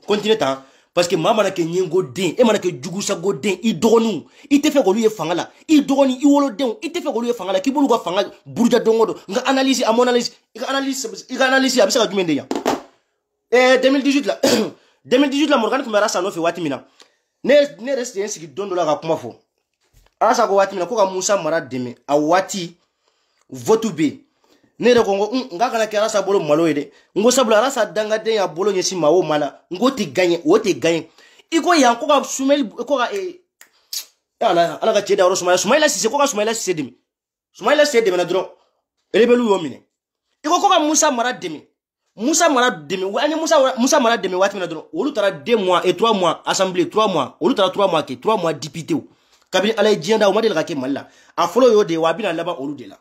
continue ta parce que mama na ke nyengo den e mana ke jugusa go den I dogonu I te fe ko luye fangala I dogoni I wolo den I te fe ko luye fangala ki bulu go fanga buruja dongodo nga analyse amonanalyse I analyse abisa ka jumende ya 2018 la 2018 la Morgan kumera sa no fe wati mina ne reste yensi ki dondo la ka kuma fo asa ko wati mina ko ka Musa Mara deme a wati votu be ne re kongo nga kana kera sa bolo malo ede ngo sabula rasa danga den ya bolo nyesi mawo mala ngo ti gagner o ti gagner iko ya ko ka sumel ko ka ala ka cheda ro Sumaila Cissé ko ka Sumaila Cissé deme na dro rebelu yo mine iko ko ka Musa Mara deme wani Musa Mara deme wati na dro olu tara 2 mois et 3 mois assemblée 3 mois olu tara 3 mois ke 3 mois député kabini ala jianda o madel ka ke malla a folo yo de wa bina laba olu de la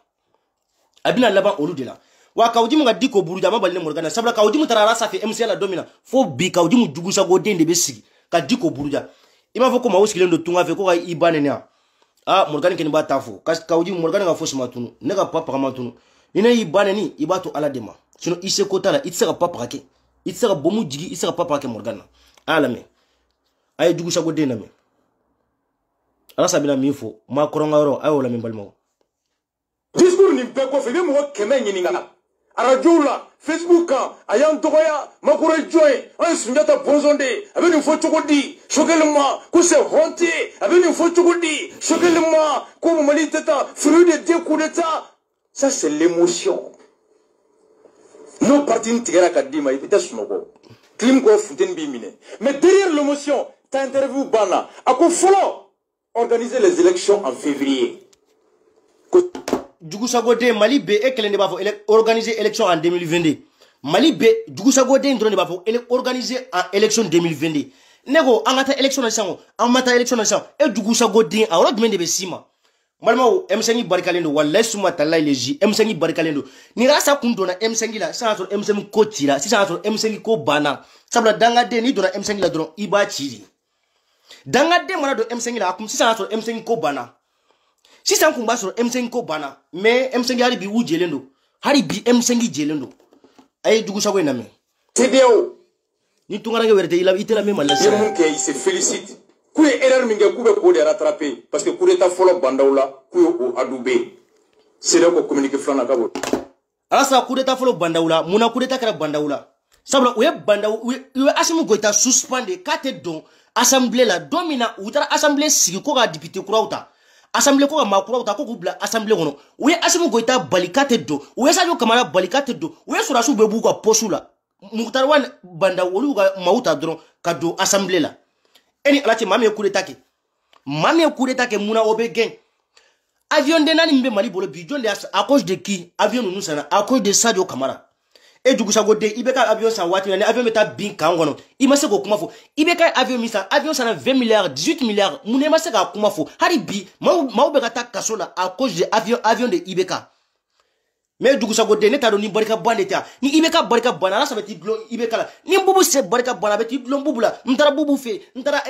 abina laban olu de la wa kawdimu ga diko buruja maballe Morgan sabla kawdimu tarara safi MC la domina fo bi kawdimu jugusa go dende be sigi ka diko buruja ima fo ko ma woskile ndo tunga fe ko ga ibane ne Morgan ken ba tafo kawdimu Morgan ga fo simatunu ne ga papa ga matunu ina ibane ni ibato ala dema sino ise ko tala itse ga papa ke itse ga bomu jigi itse ga papa ke Morgan ala me ay jugusa go dende me ala sabina mi fo ma koronga ro ay wala me balmo discours ni bɛɛ kɔfɛ I bɛ mɔgɔ 100 ɲininka radio la Facebook kan a y'an dɔgɔya Makura jɔn an ye Sunjata bɔnsɔn de ye a bɛ nin fɔ cogo di choquellement ko c'est honte a bɛ nin fɔ cogo di choquellement ko Mali tɛ taa fruit de deux coups d'état ça c'est l'émotion n'o parti tigɛra ka d'i ma I bɛ taa sunɔgɔ Klim ko Fontaine Bimine. Mais derrière l'émotion, t'as interview Bana. A quoi follow organiser les élections en février. Djougoussagode, Mali B et Kelen de Bafo, organiser élection en 2022. Mali B, Djougoussagode, Ndron de Bafo, organiser en élection 2022. Nego, angata élection na sango, amata élection na sango, et Djougoussagode, a rodmen de Bessima. Malma M5 Barikalendo, wallahi suma talai leji, M5 Barikalendo. Ni rasa kundona M5 la, sa sur M5 ko tira, si sa sur M5 ko bana. Sabla danga de ni dona M5 la dron iba chiri. Danga de mana do M5 la akum si sa sur M5 ko bana. Si sa kumba sur M5 ko bana, mais M5 hari bi u jelendo. Hari bi M5 jelendo. Ay dugu sago na me. TDO. Ni tungara werte ila itela me malasa. Il se félicite. Kouye erreur minge koube ko de rattraper parce que coup d'état folo bandaoula kouye o adoubé. C'est là qu'on communique flana kabo. Alasa coup d'état folo bandaoula, muna coup d'état kara bandaoula. Sabla ouye bandaou ouye asimu goita suspendre kate don assemblée la domina outara assemblée sigi ko ga député kurauta. Assemblée ko ga makurauta ko kubla assemblée wono. Ouye asimu goita balikate do. Ouye sajo kamara balikate do. Ouye surasu bebu ko posula. Mutarwan bandaoulu ga mauta dron kado assemblée la. Eni alati mami coup d'état ke. Mami coup d'état ke muna obe gen. Avion de nani mbe Mali bolo bijon de à cause de qui avion nous sana à cause de Sadio Kamara. Et du coup ça gode ibeka avion sa wati na avion meta bin kangono. Imase ko kuma fo. Ibeka avion misa avion sana 20 milliards 18 milliards mune mase ka kuma fo. Hari bi mau beka ta kasola à cause de avion de Ibeka. Mais du coup ça gode ne ta do ni barika bandeta. Ni Ibeka barika banana ça va ti blon Ibeka la. Ni bubu se barika banana beti blon bubula. Ntara bubu fe, ntara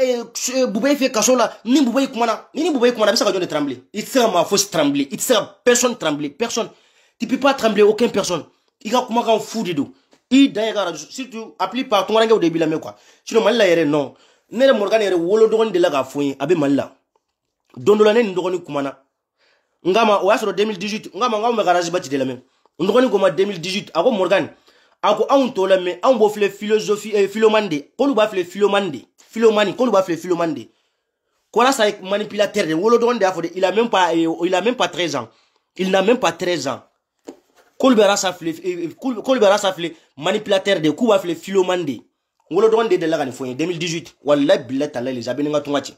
bubé fe kasola, ni bubé kumana. Ni bubé kumana bisa ka jonne trembler. Il sera ma fausse trembler. Il sera personne trembler, personne. Tu peux pas trembler aucune personne. Il a comment qu'on fout de dos. Il d'ailleurs surtout appelé par ton range au début la mais quoi. Sinon mal la yere non. Ne Morgan yere wolo dogon de la ga foyin abe mal la. Dondola ne ndogoni kumana. Ngama o asro 2018 ngama garage bati de la même. Ndogoni goma 2018 ako Morgan. Ako on to la mais on bo fle philosophie philomande. Ko lu ba fle philomande. Philomani ko lu ba fle philomande. Ko la sa manipulateur de wolo dogon de afode il a même pas 13 ans. Il n'a même pas 13 ans. Kolbera safle manipulateur de Kuba fle philomande. Wolo dogon de la gani foyin 2018 wallahi billahi ta'ala les abeninga tungati.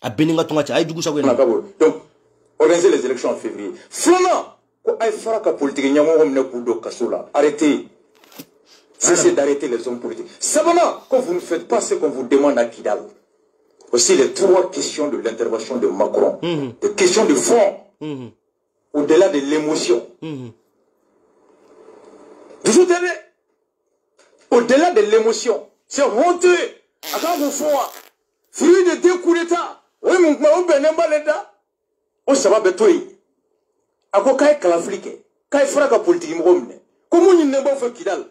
Abeninga tungati ay dugu sago. Donc organiser les élections en février. Flana ko ay faraka politique nyamo ngomne kudo kasola. Arrêtez. Cessez d'arrêter les hommes politiques. Sabana, quand vous ne faites pas ce qu'on vous demande à Kidal. Aussi les trois questions de l'intervention de Macron. Des questions de fond. Au-delà de l'émotion. Au-delà de l'émotion, c'est honteux. Quand vous faites fruit de deux coups d'état, oui, mon benembaleda, on s'en va betoyer. À quoi qu'il calaflique, quand il fera la politique, comment il ne va pas faire Kidal?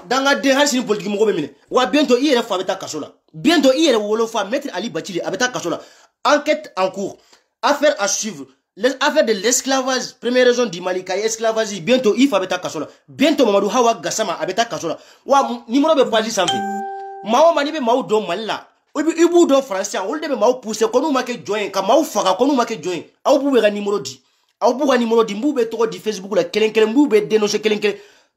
Dans la déhanche, une politique, ou bientôt il y a une femme à Kasola. Bientôt il y a une femme, maître Ali Bachili, à Kasola. Enquête en cours, affaire à suivre. L'affaire de l'esclavage, première raison du Mali, esclavage, bientôt il faut abeta kasola. Bientôt Mamadou Hawa Gassama abeta kasola. Wa numéro de page sans fait. Mao manibe mao do malla. Ibu do français, on debe mao pousser konou make join, ka mao faka konou make join. Au bout ga numéro 10. Au bout ga numéro 10, mbube to di Facebook la kelen mbube dénoncer kelen.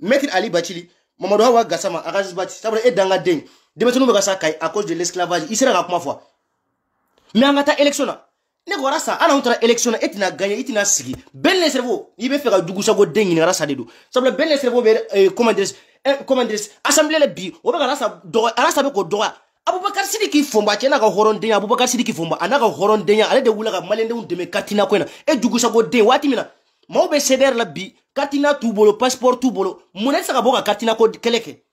Maître Ali Bachili, Mamadou Hawa Gassama, Araz Bati, ça va être dans la ding. Debe tonu ga sakai à cause de l'esclavage. Il sera comme fois. Mais angata élection là. Ne ko rasa ana untra élection etina gagner etina sigi ben le cerveau il veut faire dugu sago dengi ni rasa dedo sabla ben le cerveau be commander assemblée le bi o be rasa do rasa be ko do Abubakar Sidiki fomba tena ka horon denya Abubakar Sidiki fomba anaka horon denya ale de wula ka malende un deme katina ko na e dugu sago den wati mina mo be ceder la bi katina tu bolo passeport tu bolo munesa ka boka katina ko keleke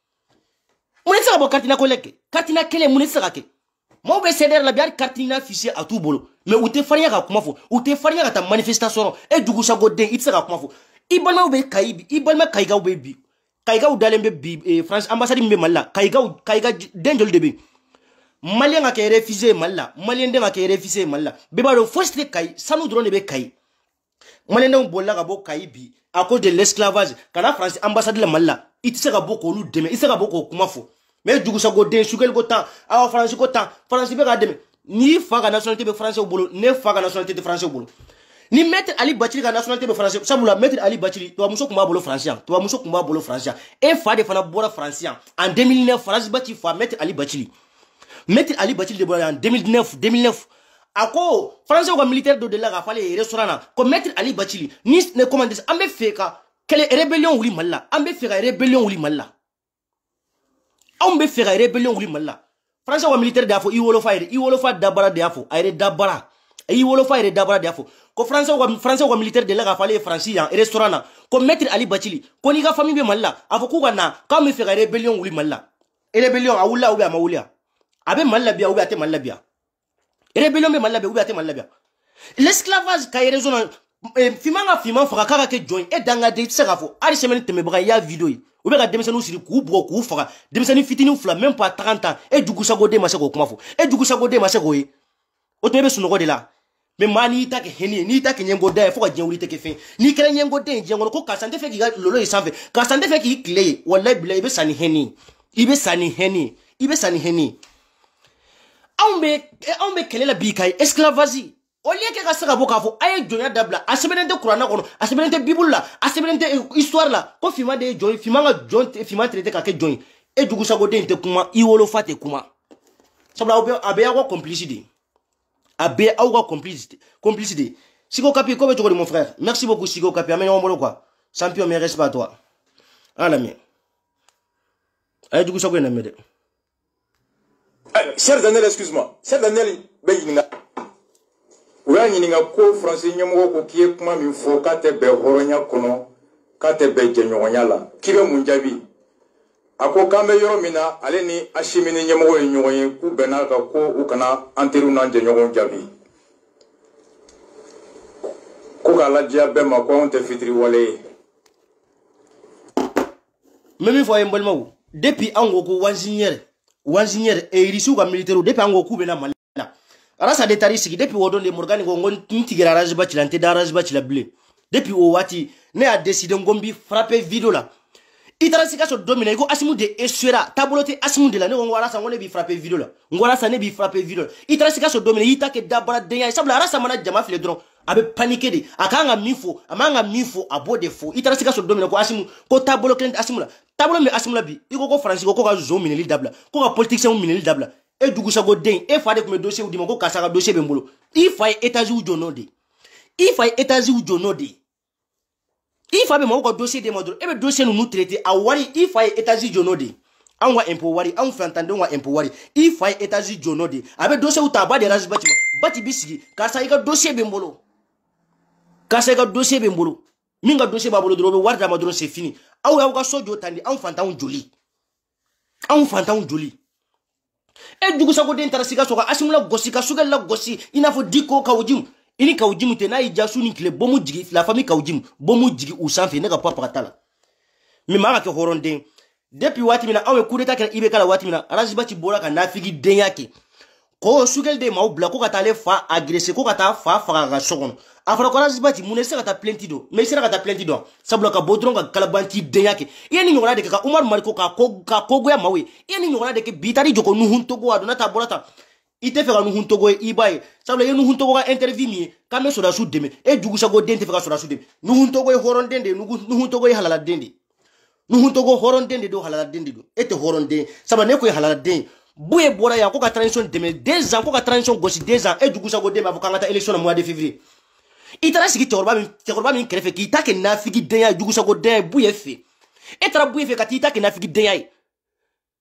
munesa ka boka katina ko leke katina kele munesa ka ke mo be ceder la biar katina fichier à tout bolo mais ou te faria ka kuma fo ou te faria ka ta manifestation e dugu sago den itsa ka kuma fo ibalma be kaibi ibalma kaiga be bi kaiga dalembe bi France ambassade mbe malla kaiga denjol de bi malien ka ke refuser malla malien de ka ke refuser malla be ba do force kai sanu drone be kai malien de bolla ka bo kai bi à cause de l'esclavage kana France ambassade la malla itsa ka boko lu deme itsa ka boko kuma fo mais dugu sago den sugel go temps awa France be ka deme ni faga nationalité be français au bolo ne faga nationalité de français au bolo Ni maître Ali Bachili ka nationalité be français sabula maître Ali Bachili to muso kuma bolo français to muso kuma bolo français e fa de fana bora français en 2009 France Bachili fa maître Ali Bachili de bora en 2009 ako français ko militaire de la ga fale restaurant ko maître Ali Bachili ni ne commande ambe feka quelle rébellion wuli malla ambe feka rébellion wuli malla ambe feka rébellion wuli malla français ko militaire da fo iwolo fa dabara da fo ayre dabara iwolo fa ayre dabara da fo ko français ko militaire de la ga fale français en restaurant na ko maître Ali Bachili ko ni ga famille be malla afo ku na ka me feka rébellion wuli malla rébellion awula ou be amawulia abe malla bia ou be ate malla bia rébellion be malla bia ou be ate malla bia l'esclavage ka raison fima faka kaka ke join e danga de segafo ari semaine teme bra ya video ou be ga demesanu siri ku bro ku faka demesanu fitini fla même pas 30 ans e dugu sagode ma sego kuma fo e dugu sagode ma sego yi o to be sunogo de la mais mani ta ke heni ni ta ke nyengo da fo ka jenwuri te ke fin ni kere nyengo de jengo ko ka sante fe ki ga lolo isanfe ka sante fe ki clé wallahi billahi be sani heni ibe sani heni ambe kele la bikay esclavage o lié ke ka saka boka fo ay jonya dabla asebenente qur'ana kono asebenente bible la asebenente histoire la ko fima de joy fima nga jon fima traité ka ke joy e dugu sago de nte kuma iwolo fate kuma sabla abe ya ko complicité Sigo Kapi, comment tu mon frère? Merci beaucoup Sigo Kapi, amène mon quoi. Champion, mais reste pas toi. Ah la mienne. Allez, du coup, ça va m'aider. Cher Daniel, excuse-moi. Cher Daniel, Beyininga. Ouya Yininga ko français nyamo ko kiye kuma mi fo ka te be horonya kono ka te be jenyonya la. Kibe munjabi. Ako kambe yoro mina ale ni ashimini nyamo nyoye ku bena ka ko u kana anteru na jenyonya jabi. Ko kala diabe ma ko on te fitri wale. Même fois mbolma depuis ango ko wanziniere e irisu ka militaire depuis ango ku bena mal. Arasa de tarisiki depuis wodon de Morgan ngon ntigira razba chilante da razba chilable depuis o wati ne a décidé ngombi frapper vidéo là itarasika so dominer ko asimu de eswera tabolote asimu de la ne ngwara sa ngone bi frapper vidéo là ngwara sa ne bi frapper vidéo itarasika so dominer itake dabara denya sabla arasa mana jama file dron abe paniquer de akanga mifo amanga mifo abode fo itarasika so dominer ko asimu ko tabolo klent asimu la tabolo me asimu la bi iko ko france ko ka zo mineli dabla ko ka politicien mineli dabla et du coup ça go den et fallait que me dossier ou dimo ko kasaka dossier bembolo il faut États-Unis ou jonode il faut États-Unis ou jonode il faut be mo ko dossier de modro e be dossier nous traiter a wari il faut États-Unis jonode an wa impôt wari an fait entendre wa impôt wari il faut États-Unis jonode avec dossier ou taba de razbati bati bisigi kasaka dossier bembolo kasaka dossier bembolo minga dossier babolo drobe warda modro c'est fini aw ya ko sojo tandi an fantan joli e dugu sago den tarasika soka asimula gosi ka sugal la gosi ina fo diko kawjim ini kawjim te na ijasu ni kle bomu jigi la famille kawjim bomu jigi usanfe ne ka papa tala mi maka ke horonde depuis wati mina awe kudeta ka ibe kala wati mina razibati bola ka nafigi den yake ko sugal de maw bla ko ka tale fa agresser ko ka ta fa ga sokono afra ko razibati munese ka ta plentido mais sera ka ta plentido sabla ka bodron ka kalabanti den yake yeni ngora de ka Umar Mariko ka kogo ya mawe yeni ngora de ke bitari joko nu huntogo adona ta bolata ite fera nu huntogo ibaye sabla yenu huntogo ka interview mi ka me soda su deme e jugu sago den te fera soda su deme nu huntogo e horon dende nu huntogo e halala dende nu huntogo horon dende do halala dende do ete horon den sabla ne ko e halala dende bouye bora ya ko ka transition deme 2 ans ko ka transition gosi 2 ans e jugu sago deme avokanga ta élection na mois de février itara sigi teorba min krefe ki take nafigi denya jugu sago den bouye fe etara bouye fe kati take nafigi denya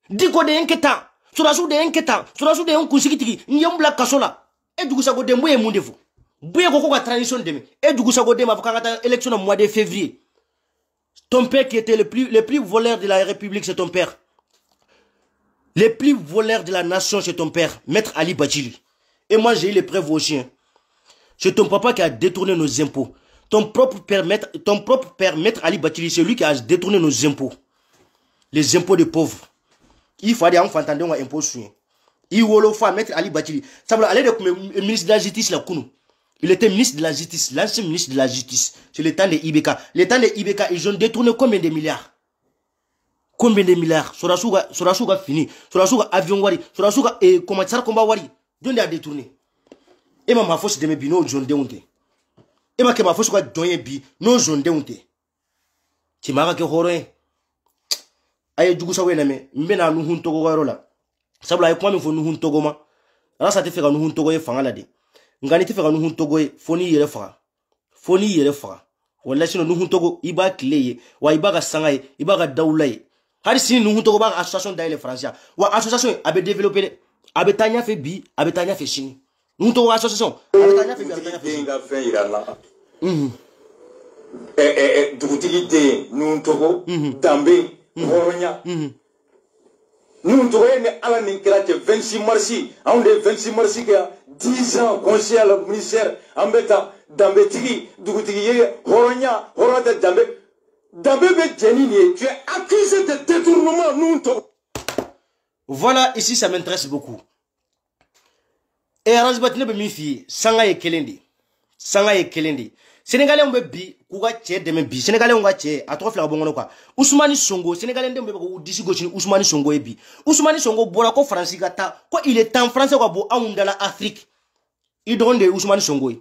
diko de enketa surasu de kunsigi tigi nyembla kasola e jugu sago den bouye mundefu bouye ko ka transition deme e jugu sago den avokanga ta élection na mois de février. Ton père qui était le plus voleur de la République, c'est ton père. Le plus voleur de la nation, c'est ton père, Maître Ali Bachili. Et moi, j'ai eu les preuves aussi. Hein. C'est ton papa qui a détourné nos impôts. Ton propre père, Maître Ali Bachili, c'est lui qui a détourné nos impôts. Les impôts des pauvres. Il faut aller en fantander un impôt sur. Il faut Maître Ali Bachili. Ça va aller comme ministre de la justice là. Il était ministre de la justice, l'ancien ministre de la justice. C'est le temps de Ibeka. Le temps de Ibeka, ils ont détourné combien de milliards? Combien de milliards? Sorasuga fini. Sorasuga avion wari. Sorasuga comment ça combat wari. Donne à détourner. Et ma force de mes bino John Deonte. e ma ke ma fosu ka donye bi no zonde unte ti ma ka ke hore aye jugu sa wena me mbe na nu hun togo garo la sabla ay ko mi fo nu hun togo ma ala sa te fe ka nu hun togo e fanga la de ngani te fe ka nu hun togo e foni yere fa wala sino nu hun togo iba kleye wa iba ka sanga e iba ka dawla e hari sini nu hun togo ba association daile français wa association abe développer abe tanya fe bi abe tanya fe chini nu hun togo association abe tanya fe bi abe tanya fe nga fe irana dugutigi de nu hun togo dambe horonya nous devons aller ni kira 26 mars on de 26 mars qui a 10 ans conseiller le ministère ambeta dambetigi dugutigi ye horonya horota dambe be jenini tu es accusé de détournement nous voilà ici ça m'intéresse beaucoup et arrangement be mi fi sanga ye kelendi Sénégalais on be bi kuga che deme bi Sénégalais on ga che atro fla bongono quoi Ousmane Sonko Sénégalais ndembe ko disi gochini Ousmane Sonko e bi Ousmane Sonko bora ko France gata ko il est en français ko bo amunda la Afrique il donne de Ousmane Sonko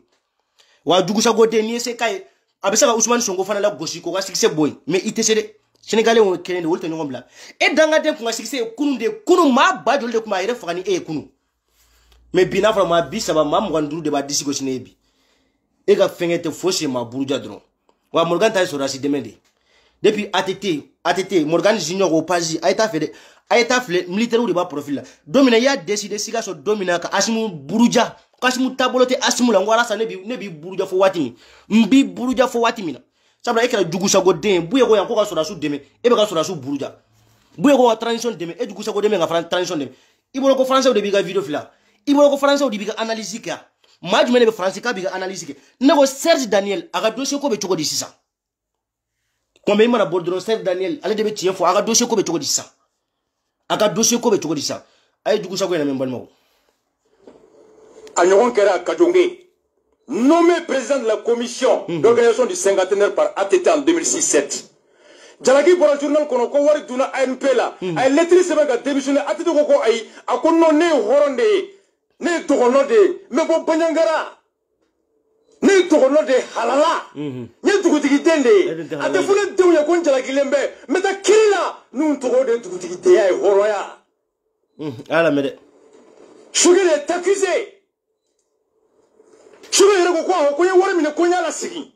wa dugu sa gote ni se kay abesa Ousmane Sonko fana la gochi ko ga sikse boy mais itcd Sénégalais on kelende wolte ngom bla e danga dem ko ga sikse kunu ma ba jolde kuma ire fani e kunu mais bina fra ma bi saba ma mwandu de ba disi gochini e bi et ga fengete fausse ma bourja dron wa Morgan tay so rasi demende depuis ATT Morgan Junior au Pazi aita fait militaire ou de bas profil là domina ya décidé siga so domina ka asimu bourja kasimu tabolote asimu la ngwara sa nebi bourja fo watimi mbi bourja fo watimina sabla ekra jugu sa godin buye ko yanko ka so rasu deme e be ka so rasu bourja buye ko transition deme e jugu sa godin nga transition deme ibolo ko français de biga video fila ibolo ko français de biga analyse ka majumene be français ka biga analyse ke nego Serge Daniel aga dossier ko be choko di sisa kombe mana bordron Serge Daniel ale de be tie fo aga dossier ko be choko di sisa aga dossier ko be choko di sisa ay dugu sa ko na memban mako Agnoron Kera Kadjongé nommé président de la commission d'organisation du cinquantenaire par ATT en 2006-7 Jalagi bora journal kono ko wari duna ANP la ay lettre sebe ga démissionné ATT ko ay akono ne horonde ne togono de me bo banyangara ne togono de halala ne dugutigi dende ate fule dewnya ko Jalagi lembe meta kila nun togo de dugutigi de ay horoya ala mede Choguel est accusé Choguel est ko ye wari mine ko nyala sigi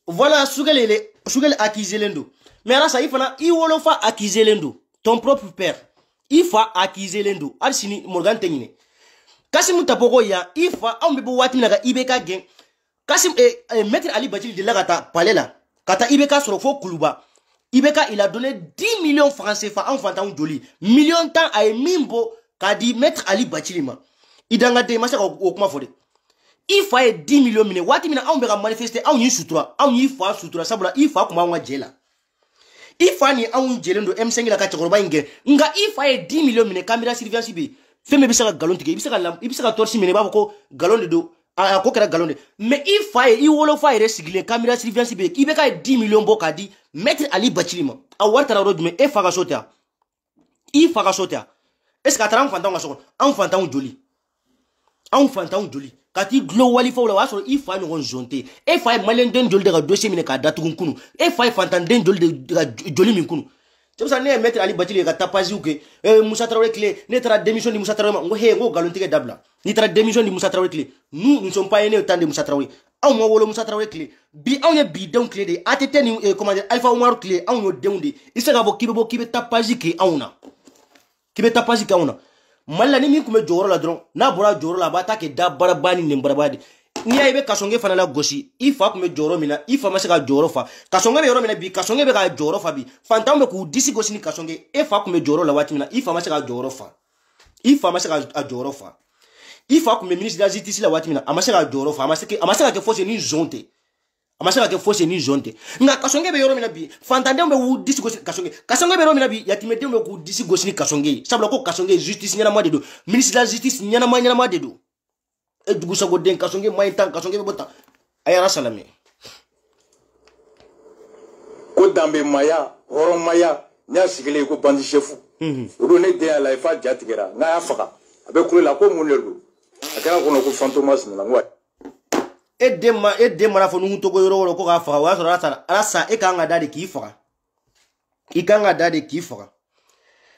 voilà Choguel accusé lendo mais là ça il fana i wolofa accusé lendo ton propre père il faut accuser lendo alsini Morgan Tengine Kasim Tapoko ya ifa ambibo wati naga ibeka gen Kasim maître Ali Badjili de la kata palela kata ibeka sur fo kuluba ibeka il a donné 10 millions francs CFA en fantan joli million temps ay mimbo kadi maître Ali Badjili ma idanga de masaka okuma fode ifa e 10 millions mine wati mina ambeka manifester aw yi sutura sabula ifa kuma ngwa jela ifa ni aw jelendo M5 la kata korba inge nga ifa e 10 millions mine caméra surveillance bi femme bisaka galon tike bisaka torsi mine baba ko galon de do a ko kera galon de mais il faille i wolo faille resigile caméra surveillance be ibe ka 10 millions boka di maître Ali Badjili ma a warta road me e faga sotia est ce que atran fantan ngaso an fantan joli kati glo wali fawla waso i fa no zonte e fa malen den joli de dossier mine ka datu kunu e fa fantan den joli de joli min kunu c'est ça ne maître Ali Badjili ka tapazi ou que Moussa Traoré clé ne tra démission de Moussa Traoré ngo he ngo galon tike dabla ni tra démission de Moussa Traoré clé nous ne sommes pas aînés au temps de Moussa Traoré aw mo wolo Moussa Traoré clé bi aw ne bi don clé de ATT ni comment dire Alpha Oumar clé aw no deunde isega bo kibe tapazi ke awna malla ni mi kume joro la dron na bora joro la bata ke da barabani ne barabadi ni ay be kasonge fana la gosi ifa kume joro mina ifa masaka joro fa kasonge be yoro mina bi kasonge be ka joro fa bi fantam be ku disi gosi ni kasonge e fa kume joro la wati mina ifa masaka joro fa ifa kume ministre de la justice la wati mina amasaka joro fa amasaka ke fose ni zonte nga kasonge be yoro mina bi fantande be wu disi gosi kasonge be yoro mina bi yatimede be ku disi gosi ni kasonge sabla ko kasonge justice nyana ma de do ministre de la justice nyana ma de do e dugu sago den kasonge mayitan kasonge be bota ayara salame ko dambe maya horo maya nya sigile ko bandi chefu odo ne de ala ifa jatigera nga ya faka abe kule la ko munelu akara kono ko fantomas na ngwa e dem mana fo nu to go yoro ko ga faga wa so rasa e ka nga dade ki faga i ka nga dade ki faga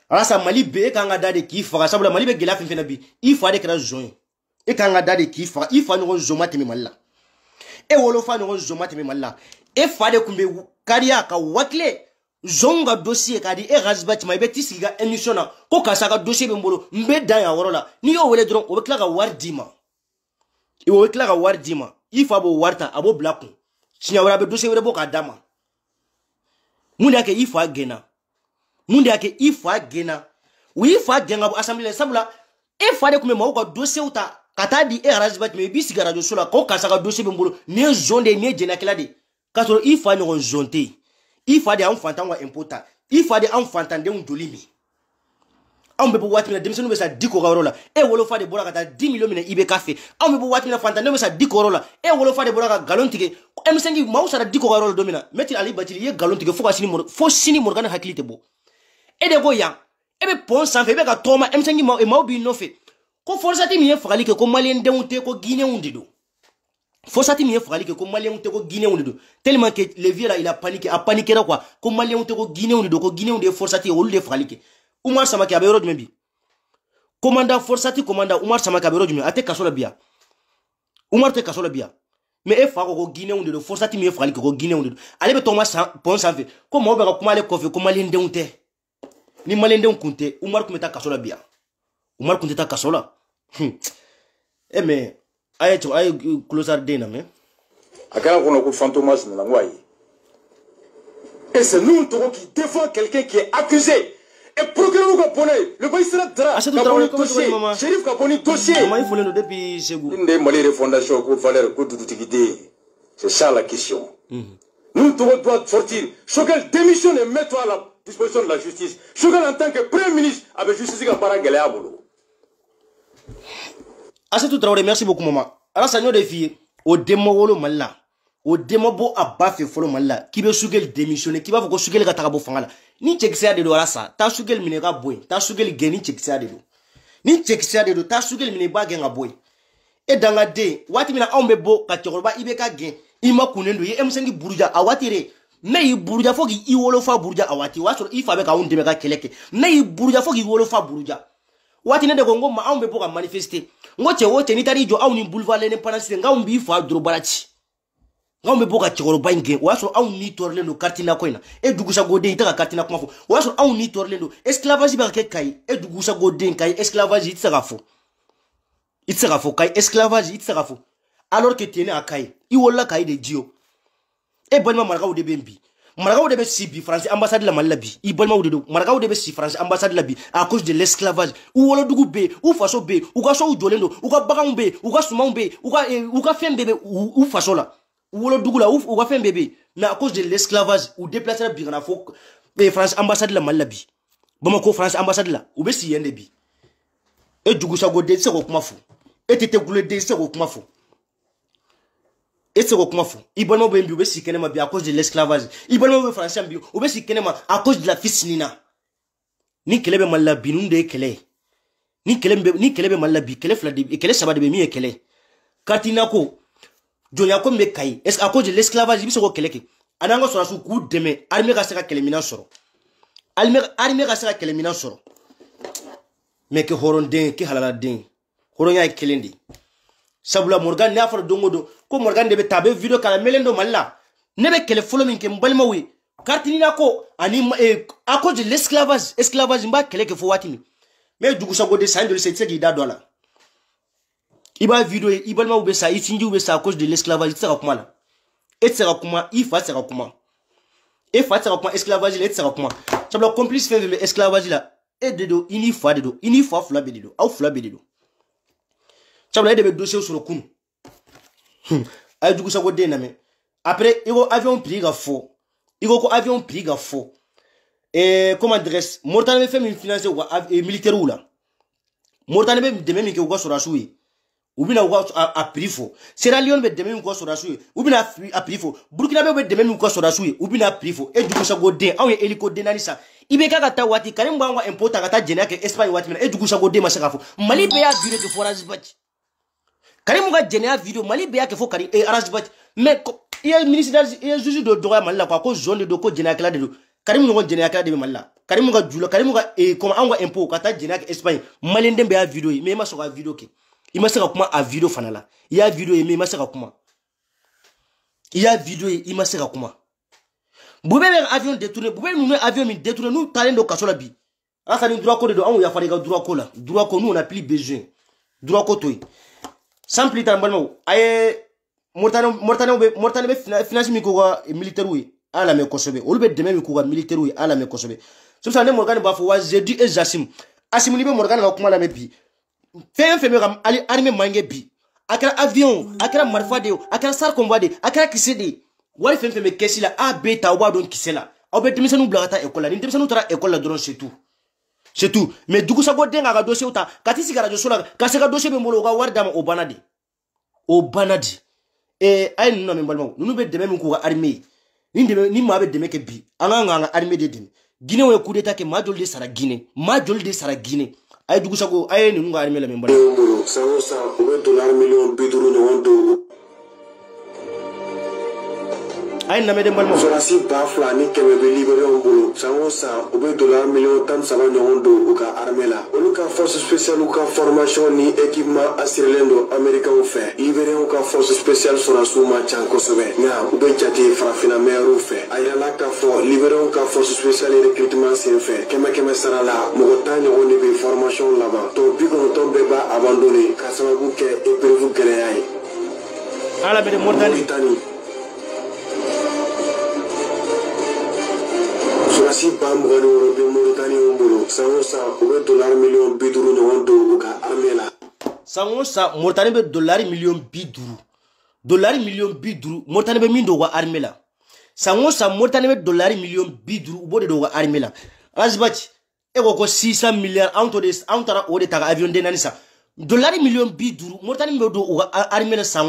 rasa mali be e ka nga dade ki faga sabula mali be gela fin bi i fa de kra join e ka nga dade ki faga i fa no zoma temi malla e wolo fa no zoma temi malla e fa de kumbe kariya ka wakle zonga dossier kadi e razbat ma be tisiga émission na ko ka saka dossier be mbolo mbe dan ya worola ni yo wele dron o be kla ga wardima i wo kla ga wardima i fa bo warta abo black sinya wala be dossier wele bo ka dama munde ake i fa gena munde ake i fa gena wi fa genga bo assemblée sabula e fa de kuma ma ko dossier uta kata di e razbat me bi sigara do sula ko ka saka dossier be mbolo ne zonde ne jena kala de katoro i fa no zonte il faut des enfants important il faut des enfants de un dolimi on be watmi na demsenu be sa diko garola e wolo fa de bora kata 10 millions mina ibe café on be watmi na fanta ne sa diko garola e wolo fa de bora ka galon tike m5 ma usara diko garola domina meti ali batili ye galon tike fo sini morgana hakilite bo e de go ya e be pon san fe be ka toma m5 ma bi no fe ko forza ti mi e fagali ke ko malien de unte ko guiné undido Fossati mi frali que comme malien ko Guinée on do tellement que le vieux là il a paniqué là quoi comme malien ko Guinée on do ko Guinée on de Fossati o le frali que Oumar Samaki abero de membi commandant Fossati commandant Oumar Samaki abero de membi ate kasola bia Oumar te kasola bia mais e fa ko Guinée on do Fossati mi frali ko Guinée on do ale be toma pon sa fait comme on va kuma le kofe comme malien de unte ni malien de unte Oumar kumeta kasola bia Oumar kunta kasola mais aye closer dena me akala kono ko fantomas na ngwai et c'est nous qui défend quelqu'un qui est accusé et procureur ko bonne le magistrat dra Chérif ka boni dossier il faut le depuis Ségou inde mali refondation ko valeur ko tututikité c'est ça la question nous doit sortir Choguel démissionne et mets-toi à la disposition de la justice Choguel en tant que premier ministre avec justice ka para gelea bolo Assatou Traoré, merci beaucoup, maman. Alors, ça nous défie au démolo malla, au démobo à bafé folo malla, qui veut Choguel démissionner, qui va vous Choguel Gatarabo Fangala. Ni tcheksia de l'orasa, ta Choguel minera boy, ta Choguel geni tcheksia de l'eau. Ni tcheksia de l'eau, ta Choguel mineba genga boy. Et dans la dé, Watimina Ombebo, Katoroba, Ibeka gen, Ima Kunendo, M5 Bourja, Awatire. Mais il Bourja Fogi, Iwolofa Bourja, Awati, Wasso, il fallait qu'à un démega keleke. Mais il Bourja Fogi, Iwolofa Bourja. Watine de Congo, ma Ombebo a manifesté. Ngoche wote nitari jo au ni boulevard lene panasi nga umbi fa drobalati nga umbe boka chikoro bange waso au ni torlendo kartina koina e dugusa gode itaka kartina kwafo waso au ni torlendo esclavage ba kai e dugusa gode kai esclavage itsagafo kai esclavage itsagafo alors que tiene akai I wolla kai de dio e bonma marga ou de bembi marga ou de be sibi France ambassade la malabi I bonma ou de do marga ou de be si France ambassade la bi à cause de l'esclavage ou wolo dugu be ou faso be ou ga so ou jolendo ou ga bagam be ou ga suma be ou ga fem bebe ou faso la ou wolo dugu la ou ga fem bebe mais à cause de l'esclavage ou déplacer la bi na fo France ambassade la malabi Bamako France ambassade la ou be si yende bi e dugu sa go de se ko kuma fo e tete goule de se ko kuma fo et c'est comment fou Ibolmo Bembi obe si kenema bi à cause de l'esclavage Ibolmo français bi obe si kenema à cause de la fisnina ni kelebe malabi nunde kele ni kelebe malabi kele fladi et kele sabade be mi e kele katina ko jonya ko me kai est à cause de l'esclavage bi so ko keleke anango so rasu ku deme armée ka seka kele mina soro armée ka seka kele mina soro mais que horonde ki halala den horonya kelendi sabula Morgan n'a fait dongodo ko Morgan de be tabe video kala melendo malla nebe kele folo min ke mbalma wi kartinina ko ani à cause de l'esclavage mba kele ke fo watimi mais dugu sa gode sa ndol se tsegi da dola iba video ibalma ube sa itinji ube sa à cause de l'esclavage tsaka kuma la etsaka kuma ifa tsaka kuma e fa tsaka kuma esclavage la tsaka kuma sabula complice fait le esclavage la e dedo ini fa fla be dedo au fla be dedo Chabla de dossier sur le coup. Ay du sa go de na me. Après il go avion priga fo. Il go avion priga fo. Et comment adresse Mortane me fait me financer ou militaire ou là. Mortane be de même que go sur rasui. Ou bien go a prix fo. Sierra Leone be de même go sur rasui. Ou bien a prix fo. Burkina be de même go sur rasui. Ou bien a prix fo. Et du sa go de en hélico de nani ça. Ibeka kata wati kanim bangwa import kata jena ke Espagne wati et du sa go de ma saka fo. Mali be a duré de forage bati. Karim ga jenya vidéo Mali be yake fo Karim et Arasbat mais il y a ministre il y a juge de droit Mali la quoi ko zone de ko jenya kala de Karim no jenya kala de Mali la Karim ga julo Karim ga comme anga impôt kata jenya ke Espagne Mali ndembe ya vidéo mais ma soka vidéo ke il m'a sera kuma a vidéo fanala il y a vidéo mais il m'a sera kuma il y a vidéo il m'a sera kuma boube avion détourné boube nous avion mi détourné nous talent do kasola bi asa ni droit ko de do on ya fari ga droit ko la droit ko nous on a plus besoin droit ko toy sans plus tard balmo ay mortane be finance mi ko ga militaire oui ala me kosobe olbe deme mi ko ga militaire oui ala me kosobe so ça ne morgan ba fo wa jeudi et jasim asim ni be morgan ga kuma la me bi fe me ga ali armée mangé bi akara avion akara marfade akara sar convoi de akara kisede wali fe me kesi la a beta wa don kisela obe demisa nu blata école ni demisa nu tara école la drone c'est tout mais dugu sa go denga ga dossier uta kati sigara jo sola ka se ga dossier be mbolo ga warda ma o banadi ay no me balmo nunu be deme ko ga armée ni ma be deme ke bi anga armée de deme Guinée we coup d'état ke ma jol de sara Guinée ay dugu sa go ay ni nga armée la me balmo sa o be dollar million biduru ne wondo ay na me dem balmo Sorasi ba fla ni keme be libéré on bolo sa o be dollar million tan saba nyondo uka armée la oluka force spéciale uka formation ni équipement asirlendo américain ou fait libéré uka force spéciale Sorasu ma chanko sobe na o be jati frafina meru fait ayala ka fo libéré uka force spéciale recrutement c'est fait keme sarala mo tanya on be formation là-bas to bi ko to be ba abandonné ka sababu ke épreuve gréay ala be de Mauritanie Sorasi ba mugani woro be Mauritanie ombolo sa o be dollar million biduru ne wondo uka armée la sa Mauritanie be dollar million biduru Mauritanie be mindo wa armée la sa Mauritanie be dollar million biduru bo de do wa armée la azbati e ko 600 milliards antara o de taga avion de nanisa dollar million biduru Mauritanie be do wa armée la sa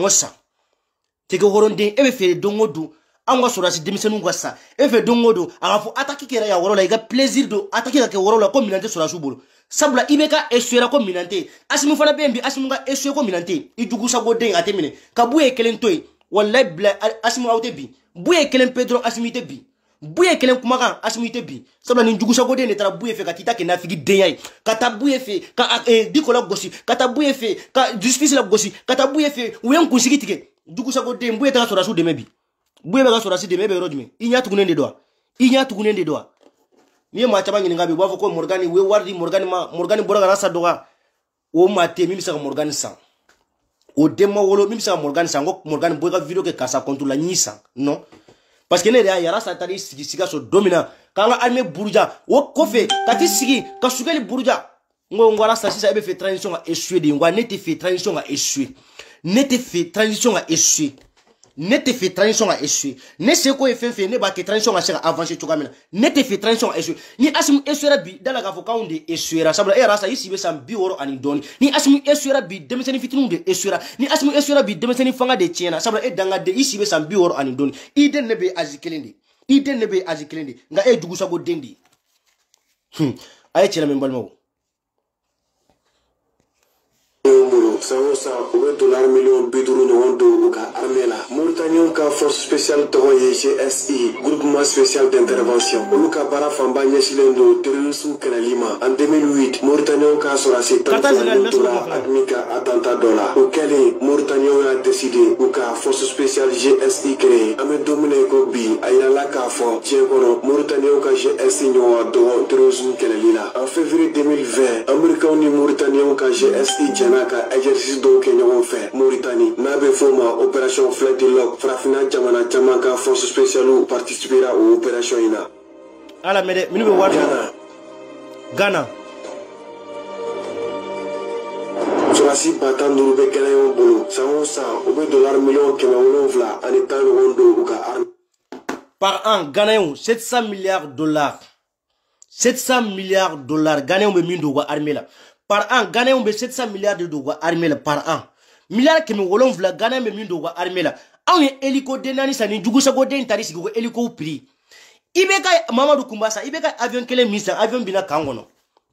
te ko horonde e be fere dongodu anga Sorasi demisenu ngasa efe dongodo agafu ataki kera ya worola iga plaisir do ataki ka worola ko minante Sorasi bolo sabula ibeka eswera ko minante asimu fana bembi asimu nga eswe ko minante idugusa go den atemine ka buye kelen toy wallahi bla asimu awte bi buye kelen Pedro asimite bi buye kelen kumakan asimite bi sabula ni dugusa go den ne tara buye fe ka titake na figi deyai kata buye fe ka dikola gosi kata buye fe ka justice la gosi kata buye fe uyen kusigi tike dugusa go den buye ta Sorasi de mebi buye ba Sorasi de mebe rodme inya tugunende doa ni ma chaba ngi ngabe wafo ko Morgani we wardi Morgani bora rasa doa o mate mimi sa Morgani sa o demo wolo mimi sa Morgani sa ngok Morgani boga video ke kasa contre la nyisa non parce que ne ya rasa tari siga so domina kanga armée buruja o kofe kati sigi ka sugeli buruja ngora sa sisa ebe fait transition a échoué de ngwa nete fait transition a échoué ne te fait transition à échouer ne se ko fait ne ba que transition à sera avancer to kamena ne te fait transition à échouer ni asimu échouera bi dala ga fo kaunde échouera sabla era sa yisi be sam bi woro ani doni ni asimu échouera bi demeseni fitinu de échouera ni asimu échouera bi demeseni fanga de tiena sabla e danga de yisi be sam bi woro ani doni iden ne be azikelende nga e dugu sago dendi ay chela men balmo sa o be dollar million biduru ne wondo uka armée la Mauritanie ka force spéciale toye GSI groupement spécial d'intervention oluka bara famba nyeshilendo terrorisme kanalima en 2008 Mauritanie ka Sorasi $30 admika attentat dollar auquel Mauritanie a décidé uka force spéciale GSI créé ame domine ko bi ayala ka fo tiekono Mauritanie ka GSI nyo do terrorisme kanalila en février 2020 Américain ni Mauritanie ka GSI janaka exercice do Kenya on fait Mauritanie n'avait forma opération Flight Lock frafina jamana jamaka force spéciale participera aux opérations ina ala mede minu be wadi Ghana Sorasi batanduru be kala yo bolo sa o be dollar million kema wolonvla ani tan wondo uka arme par an Ghanéen 700 milliards dollars Ghanéen be mindo wa armée la par an Ghanéen be 700 milliards de dollars armée la par an milliard kemi wolonvla Ghanéen be mindo wa armée la an hélico denani sani jugusa go den tari sigo hélico prix ibeka Mamadou Kumbasa ibeka avion kele misa avion bina kangono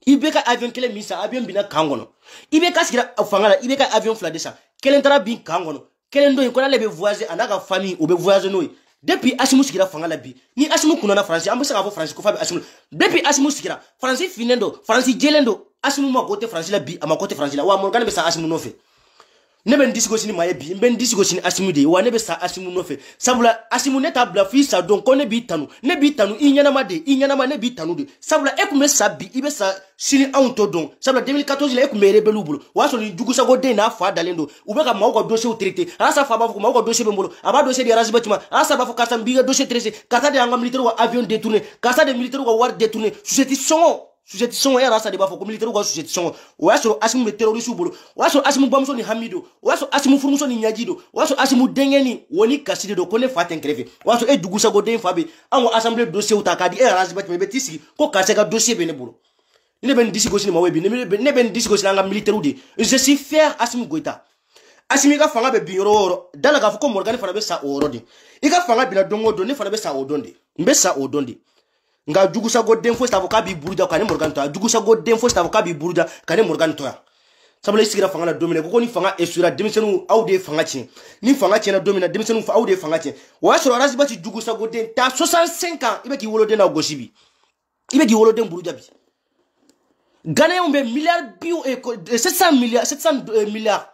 ibeka avion kele misa avion bina kangono ibeka sikira fangala ibeka avion fladesa kelen tara bin kangono kelen do ko na lebe voyager anaka famille o be voyager no depuis Asimu sikira fanga la bi ni Asimu kunana France ambe saka fo France ko fa Asimu depuis Asimu sikira France finendo France jelendo Asimu ma côté France la bi ama côté France la wa Morgan be sa Asimu no fe ne ben disigo sini maye bi ben disigo sini Asimu de wa ne be sa Asimu no fe sabula Asimu ne tabla fi sa donc ko ne bi tanu inyana ma ne bi tanu de sabula e kume sa bi ibe sa sini anto don sabula 2014 la e kume rebelu bulu wa so ni jugu sa go de na fa dalendo ube ka mako dossier traité asa fa ba ko mako dossier be mbolo aba dossier de Razibatima asa ba fo kasa biga dossier traité kasa de anga militaire wa avion détourné kasa de militaire wa war détourné Sujeti songo ya rasa de bafo ko militaire ko sujeti songo waso Asimu be terroriste bolo waso Asimu bamso ni Hamido waso Asimu furmuso ni Nyajido waso Asimu dengeni woni kaside do kone faten kreve waso e dugusa go den fabe anwo assemblée dossier utakadi e Razibatima be tisi ko kaseka dossier be ne bolo ne ben disi go sini mawebi ne ben disi go sini anga militaire de je suis fier Asimu Goita Asimu ka fanga be bioro dala ka fo ko Morgan fana be sa oro de ika fanga bila dongo do ne fana be sa odonde mbe sa odonde nga jugusa go den fo sta avocat bi buruja kane Morgan to jugusa go den fo sta avocat bi buruja kane Morgan to sabula isigira fanga na domine ko ni fanga esura demisenu aude fanga chi ni fanga chi na domine demisenu fa aude fanga chi wa so Razibati jugusa go den ta 65 ans ibe ki wolo den na goshibi ibe ki wolo den buruja bi Ghana on be milliard bio 700 milliards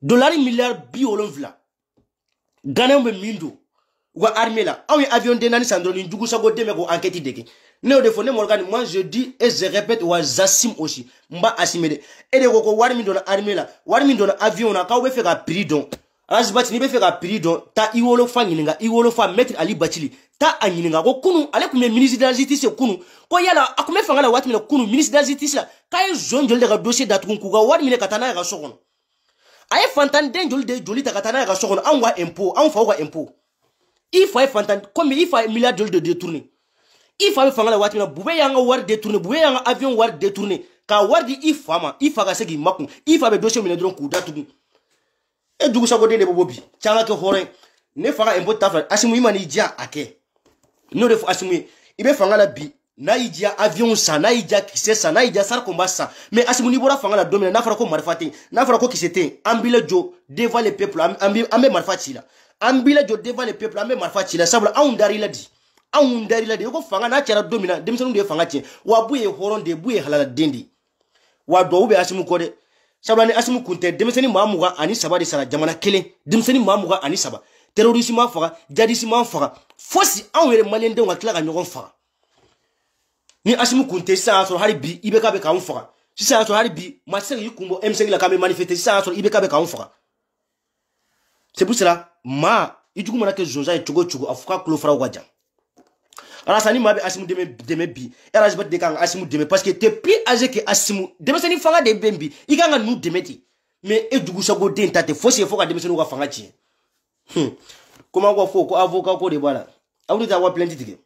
dollars milliard bio lonvla Ghana on be mindo wa armée là awi avion de nani sandroni njugu sago deme ko enquête deke ne de fone Morgan moi je dis et je répète wa Zassim aussi mba asimede et de ko warmi do na armée là warmi do na avion na ka be fe ka prix don Razibati ni be fe ka prix don ta iwolo fa nyininga iwolo fa maître Ali Bachili ta anyininga ko kunu ale kume ministre de la justice kunu ko yala akume fanga la watmi na kunu ministre de la justice la kay zonjol de ka dossier datukun ku ga warmi ne katana ga sokono ay fantan den jol de joli ta katana ga sokono an wa impôt an fa wa impôt il faut fantan comme il faut milliard de détourner il faut fanga la watina bube yanga war détourner bube yanga avion war détourner ka war di il faut ga segi makun il faut be dossier mine dron ku datu e dugu sago de bobobi changa ke hore ne fanga impôt tafra Asimu imani dia ake no de Asimu ibe fanga la bi na idia avion sa na idia kise sa na idia sar combat sa mais Asimu ni bora fanga la domine na fara ko marfati na fara ko kisete ambile jo devant le peuple ambe marfati la ambila jo devant le peuple ambe marfa chila sabula aundari ladi ko fanga na chara domina demisonu de fanga che wa buye horonde buye halala dendi wa do ube Asimu kode sabula ni Asimu kunte demisoni mamuga ani sabadi sara jamana kele demisoni mamuga ani saba terrorisme ma faga jadisme ma faga fosi anwere malende wa kila ga nyogon faga ni Asimu kunte sa so hari bi ibeka be ka un faga si sa so hari bi maseng yikumbo M5 la kame manifester sa so ibeka be ka un faga. C'est pour cela, il y a que Zonza et Togo Afuka Klofra Wadjan. Alors, ça n'y m'a Asimu de bi. Et là, je vais te dire Asimu de parce que t'es plus âgé que Asimu. Demain, c'est une fanga de Bembi. Il y a un nous de métier. Mais, et du coup, ça go d'un tate. Faut s'y faut qu'à demain, c'est nous fanga tien. Comment on faut avocat au débat là? A vous d'avoir plein de tickets.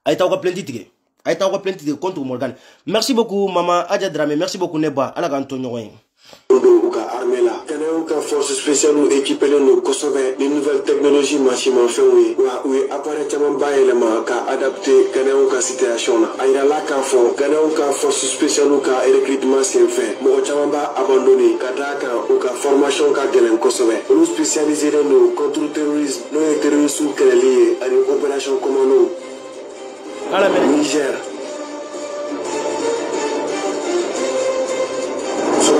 A t'avoir plein de tickets. A t'avoir plein de tickets contre Morgan. Merci beaucoup, maman Adja Dramé. Merci beaucoup, Neba. À la Antonio. Armée là, Canada force spéciale ou équipée nous consommer les nouvelles technologies machines fait oui apparemment bas élément qu'a adapté Canada situation là. Aïra là qu'a fond Canada force spéciale ou qu'a recrutement c'est fait. Mon chamamba abandonné Kadaka ou qu'a formation qu'a gagné consommer. Nous spécialisés dans nous contre le terrorisme, nos terroristes qui est lié à une opération commando. Niger.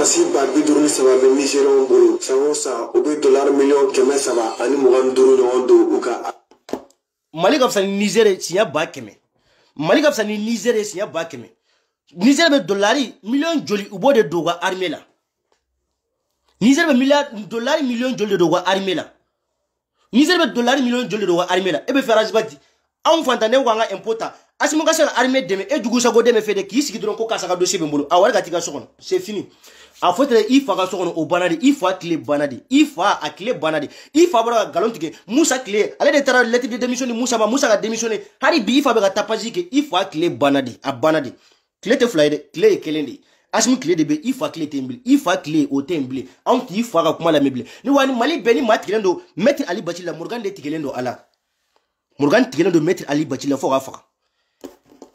Si babi duru saba be Nigérian bolo sa o be dollar million keme saba ani mugan duru no do uka Mali ka fsani Niger siya ba keme Mali ka fsani Niger siya ba keme Niger be dollari million joli ubo de doga armée la Niger be dollari million joli de doga armée la Niger be dollari million joli de doga armée la e be faire Razibati an fantane wanga impota Asimu ka sala armée deme e dugu sago deme fede ki sigi dron ko ka saka dossier be mbolo awar ka tika sokon c'est fini. A faut être il faut qu'on au banadi il faut clé banadi il faut à clé banadi il faut avoir galon tige Moussa clé allez de tara lettre de démission Moussa a démissionné hari bi il faut avoir tapaji que il faut clé banadi a banadi clé te flyde clé kelende Asimu clé de be il faut clé temble il faut clé au temble on il faut kuma la meuble ni wani Mali beni matilendo mettre Ali Bachila Morgan de tigelendo ala Morgan tigelendo mettre Ali Bachila faut rafa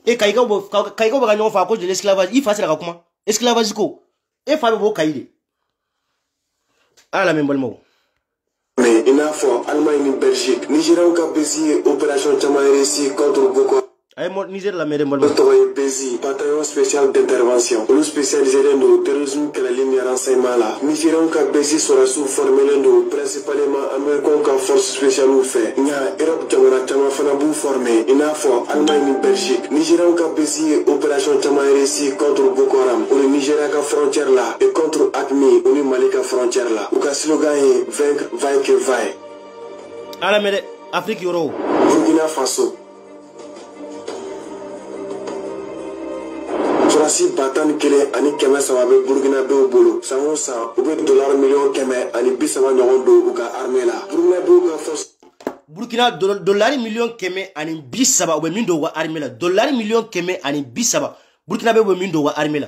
et kaiga ba ganyo fa ko de l'esclavage il faut ça kuma esclavage ko e fa bo kaide Ah la même balmo. Mais il a fait Allemagne et Belgique. Nigeria a baisé opération Chamaïresi contre Boko Haram. Niger la même balmo. Bézi, bataillon spécial d'intervention. Le spécialisé dans le terrorisme que la ligne renseignement là. Nigérian ka Bézi sera sous formé dans principalement américain ka force spéciale ou fait. Il y a Europe jamana chama fana bou formé. Il a fait Allemagne et Belgique. Nigérian ka Bézi opération Chamaïresi contre Boko Haram. On est Nigeria ka frontière là et contre ACMI on est Mali ka frontière là. Ou ka slogan est vaincre vaille que vaille. À la mêlée Afrique Euro. Burkina Faso. Surasi batan kele ani kɛmɛ saba bɛ Burkina bew bolo san o san u bɛ dollar miliyɔn 100 ani 30 ɲɔgɔn don u ka armée la. Burkina bew ka force. Burkina dollar miliyɔn 100 ani 30 u bɛ min don u ka armée la. Dollar miliyɔn 100 ani 30 Burkina bew bɛ min don u ka armée la.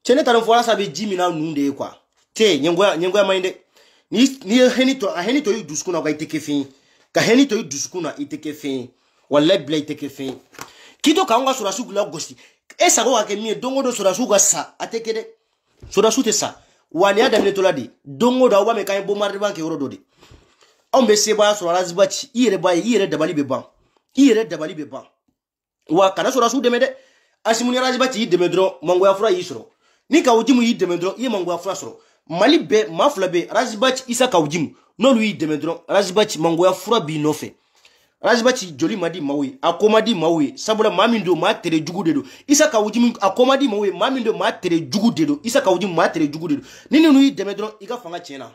Cɛ ne taara fɔla sa bɛ ji min na ninnu de ye quoi. Tɛ ɲɛngoya man ɲi dɛ. Ni ye hɛni to a hɛni to i dusukun na i tɛ kɛ fɛn ye. Ka hɛni to i dusukun na i tɛ kɛ fɛn ye. Wallahi bila i tɛ kɛ fɛn ye. K'i to k'anw ka sɔrɔdasiw la gosi. E sago ka kɛ min ye don o don sɔrɔdasiw ka sa a tɛ kɛ dɛ. Sɔrɔdasiw tɛ sa. Wa nin y'a daminɛ tɔla de. Don o don aw b'a mɛn k'an ye bombardement kɛ yɔrɔ dɔ de. Anw bɛ sebaaya sɔrɔ Araziba ci i yɛrɛ b'a ye i yɛrɛ dabali bɛ ban. I yɛrɛ dabali bɛ ban. Wa kana sɔrɔdasiw dɛmɛ dɛ. Asimu ni Araziba ci y'i dɛmɛ dɔrɔn mangoya fura y'i sɔrɔ. Ni Kawujimu y'i dɛmɛ dɔrɔn i ye mangoya fura sɔrɔ. Mali bɛɛ maa fila bɛ Araziba ci Isa Kawujimu n'olu y'i dɛmɛ dɔrɔn Araziba ci mangoya fura b'i nɔfɛ. Araziba ci joli ma di maaw ye a ko ma di maaw ye sabula maa min don maa tere jugu de don Isa Kawujimu a ko ma di maaw ye maa min don maa tere jugu de don Isa Kawujimu maa tere jugu de don ni ninnu y'i dɛmɛ dɔrɔn i ka fanga tiɲɛna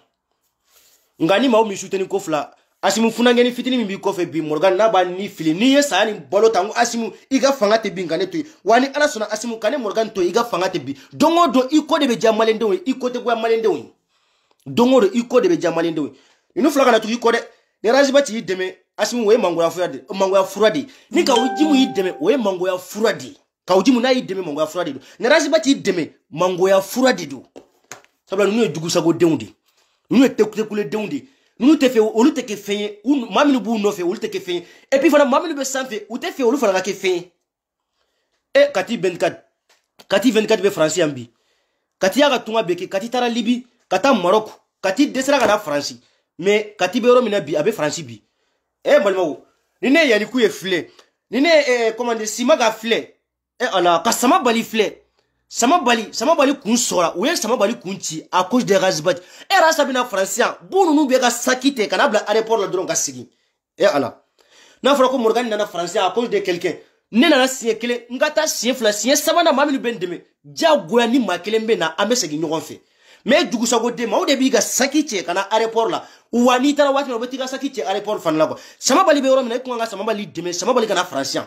nka ni maaw min soutenir ko fila Asimu funangɛni fitini min b'i kɔfɛ bi Morgan n'a b'a ni fili n'i ye saya ni balo ta n ko Asimu i ka fanga tɛ bin ka ne to yen wa ni Ala sɔnna Asimu ka ne Morgan to yen i ka fanga tɛ bin don o don i ko de bɛ diya maliyɛndenw ye i ko tɛ goya maliyɛndenw ye don o don i ko de bɛ diya maliyɛndenw ye ninnu fila kana tugu i kɔ dɛ ni Araziba ci y'i dɛmɛ Asimu o ye mangoya fura de ni Kawujimu y'i dɛmɛ o ye mangoya fura de Kawujimu n'a y'i dɛmɛ mangoya fura de don ni Araziba ci y'i dɛmɛ mangoya fura de don sabula ninnu ye jugusagodenw de ninnu ye tekuledenw de ninnu tɛ fɛ olu tɛ kɛ fɛn ye maa minnu b'u nɔfɛ olu tɛ kɛ fɛn ye et puis fana maa minnu bɛ sanfɛ u tɛ fɛ olu fana ka kɛ fɛn ye Kati 24 bɛ Faransi yan bi Kati y'a ka tunga bɛɛ kɛ Kati taara Libi ka taa Maroc Kati dɛsɛra ka na Faransi mais Kati bɛ yɔrɔ min na bi a bɛ Faransi bi balimaw ni ne Yaniku ye filɛ ni ne comment dire Sima ka filɛ ala ka sama bali filɛ sama bali kun sɔrɔ u ye sama bali kun ci à cause des Araziba Rasa bɛna Faransi yan bu ninnu bɛ ka saki tɛ kana bila aéroport la dɔrɔn ka segin ala n'a fɔra ko Morgan nana Faransi à cause de quelqu'un ne nana siɲɛ kelen n ka taa siɲɛ fila siɲɛ sabanan maa minnu bɛ n dɛmɛ diyagoya ni maa kelen bɛ na an bɛ segin ɲɔgɔn fɛ mais jugusagoden maaw de b'i ka saki cɛ ka na aéroport la wa n'i taara waati min na u bɛ t'i ka saki cɛ aéroport fana la quoi sama bali bɛ yɔrɔ min na i kun kan ka sama bali dɛmɛ sama bali ka na Faransi yan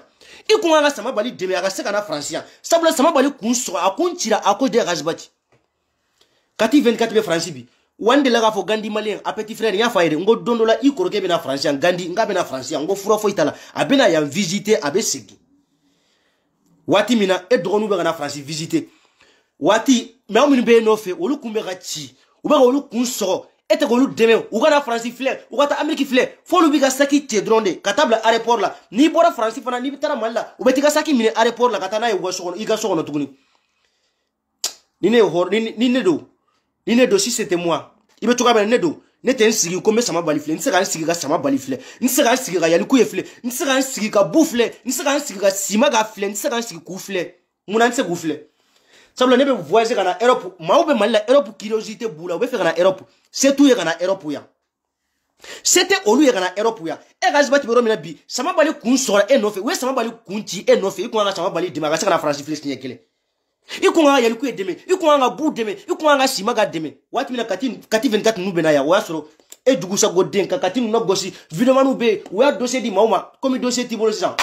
i kun kan ka sama bali dɛmɛ a ka se ka na Faransi yan sabula sama bali kun sɔgɔ a kun cira à cause de Araziba Kati 24 bɛ Faransi bi wa n delila k'a fɔ Gandi maliyɛn a petit frère n y'a fɔ a ye de n ko don dɔ la i kɔrɔkɛ bɛ na Faransi yan Gandi n k'a bɛ na Faransi yan n ko fura foyi t'a la a bɛ na yan visiter a bɛ segin waati min na e dɔgɔninw bɛ ka na Faransi visiter waati mais aw minnu bɛ yen nɔfɛ olu kun bɛ ka ci u bɛ ka olu kun sɔgɔ e tɛ k'olu dɛmɛ u ka na Faransi filɛ u ka taa Amérique filɛ f'olu b'i ka saki cɛ dɔrɔn de ka taa bila aéroport la n'i bɔra Faransi fana n'i bɛ taara Mali la u bɛ t'i ka saki minɛ aéroport la ka taa n'a ye i ka so kɔnɔ tuguni ni ne don si c'était moi i bɛ cogoya min na ne don ne tɛ n sigi ko n bɛ sama bali filɛ n tɛ se ka n sigi ka sama bali filɛ n tɛ se ka n sigi ka Yaniku ye filɛ n tɛ se ka n sigi ka Bu filɛ n tɛ se ka n sigi ka Sima ka filɛ n tɛ se ka n sigi k'u filɛ munna n tɛ se k'u filɛ sabula ne bɛ voyager ka na Europe maaw bɛ Mali la Europe curiosité b'u la u bɛ fɛ ka na Europe c'est tout ye ka na Europe yan c'était olu ye ka na Europe yan Araziba bɛ yɔrɔ min na bi sama bali kun sɔrɔ e nɔfɛ u ye sama bali kun ci e nɔfɛ i kun kan ka sama bali dɛmɛ a ka se ka na Faransi filɛ siɲɛ kelen i kun kan ka Yaniku ye dɛmɛ i kun kan ka Bu dɛmɛ i kun kan ka Sima ka dɛmɛ waati min na Kati 24 ninnu bɛ na yan o y'a sɔrɔ e jugusagoden ka Kati ninnu gosi vidéoman bɛ yen u y'a dossier di maaw ma komi dossier t'i bolo sisan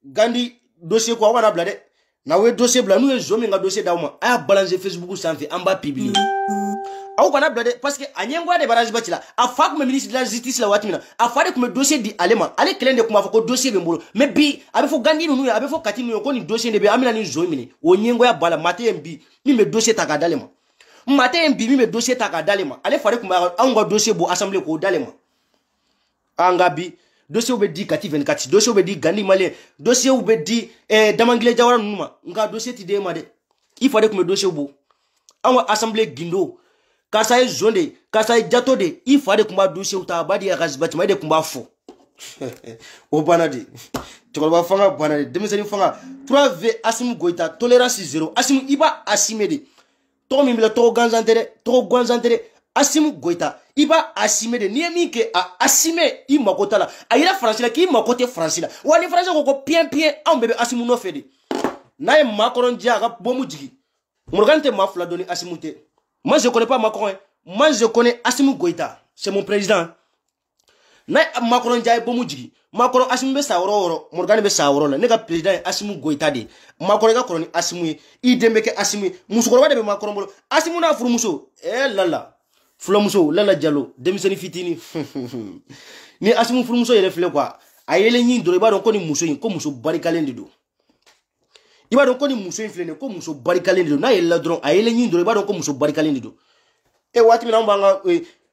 Gandi dossier ko aw kana bila dɛ n'aw ye dossier bila n'u ye zo min ka dossier d'aw ma a y'a balancer Facebook sanfɛ an b'a publier aw kana bila dɛ parce que a ɲɛmɔgɔya de bɛ Araziba ci la a fa tun bɛ ministre de la justice la waati min na a fa de tun bɛ dossier di ale ma ale kelen de tun b'a fɔ ko dossier bɛ n bolo mais bi a bɛ fɔ Gandi ninnu ye a bɛ fɔ Kati ninnu ye ko nin dossier de bɛ an bɛna nin zo minɛ o ɲɛmɔgɔya b'a la maa tɛ yen bi min bɛ dossier ta k'a d'ale ma maa tɛ yen bi min bɛ dossier ta k'a d'ale ma ale fa de tun bɛ anw ka dossier bɔ assemblée k'o d'ale ma an ka bi dossier bɛ di Kati 24 dossier bɛ di Gandi maliyɛn dossier bɛ di Damangile Jawara ninnu ma nka dossier ti d'e ma dɛ i fa de tun bɛ dossier bɔ anw ka assemblée gindo karisa ye zon de karisa ye jato de i fa de kun b'a dossier ta a b'a di Razibati ma e de kun b'a fɔ o banna de cɛkɔrɔba fanga banna de denmisɛnnin fanga 3V Assimi Goïta tolérance 0 Assimi i b'a assumer de tɔgɔ min bila tɔgɔ gansan tɛ dɛ tɔgɔ gansan tɛ dɛ Assimi Goïta i b'a assumer de n'i ye min kɛ a assumer i mako t'a la a yira faransi la k'i mako tɛ faransi la wa ni faransi ko ko piyɛn piyɛn anw bɛɛ bɛ Assimi nɔfɛ de n'a ye Macron diya a ka bombe jigi Morgan tɛ maa fila dɔn ni Assimi tɛ moi je connais pas Macron moi je connais Assimi Goïta c'est mon président n'a ye Macron diya a ye bombe jigi Macron Assimi bɛ sa yɔrɔ o yɔrɔ Morgan bɛ sa yɔrɔ la ne ka président ye Assimi Goïta de Macron i ka kɔrɔ ni Assimi ye i den bɛ kɛ Assimi ye musokɔrɔba de bɛ Macron bolo Assimi n'a furumuso lala fulamuso Lala Diallo denmisɛnnin fitinin ni Assimi furumuso yɛrɛ filɛ quoi a yɛlɛ ɲin dɔrɔn i b'a dɔn ko ni muso in ko muso barikalen de don i b'a dɔn ko ni muso in filɛ nin ko muso barikalen de don n'a yɛlɛla dɔrɔn a yɛlɛ ɲin dɔrɔn i b'a dɔn ko muso barikalen de don waati min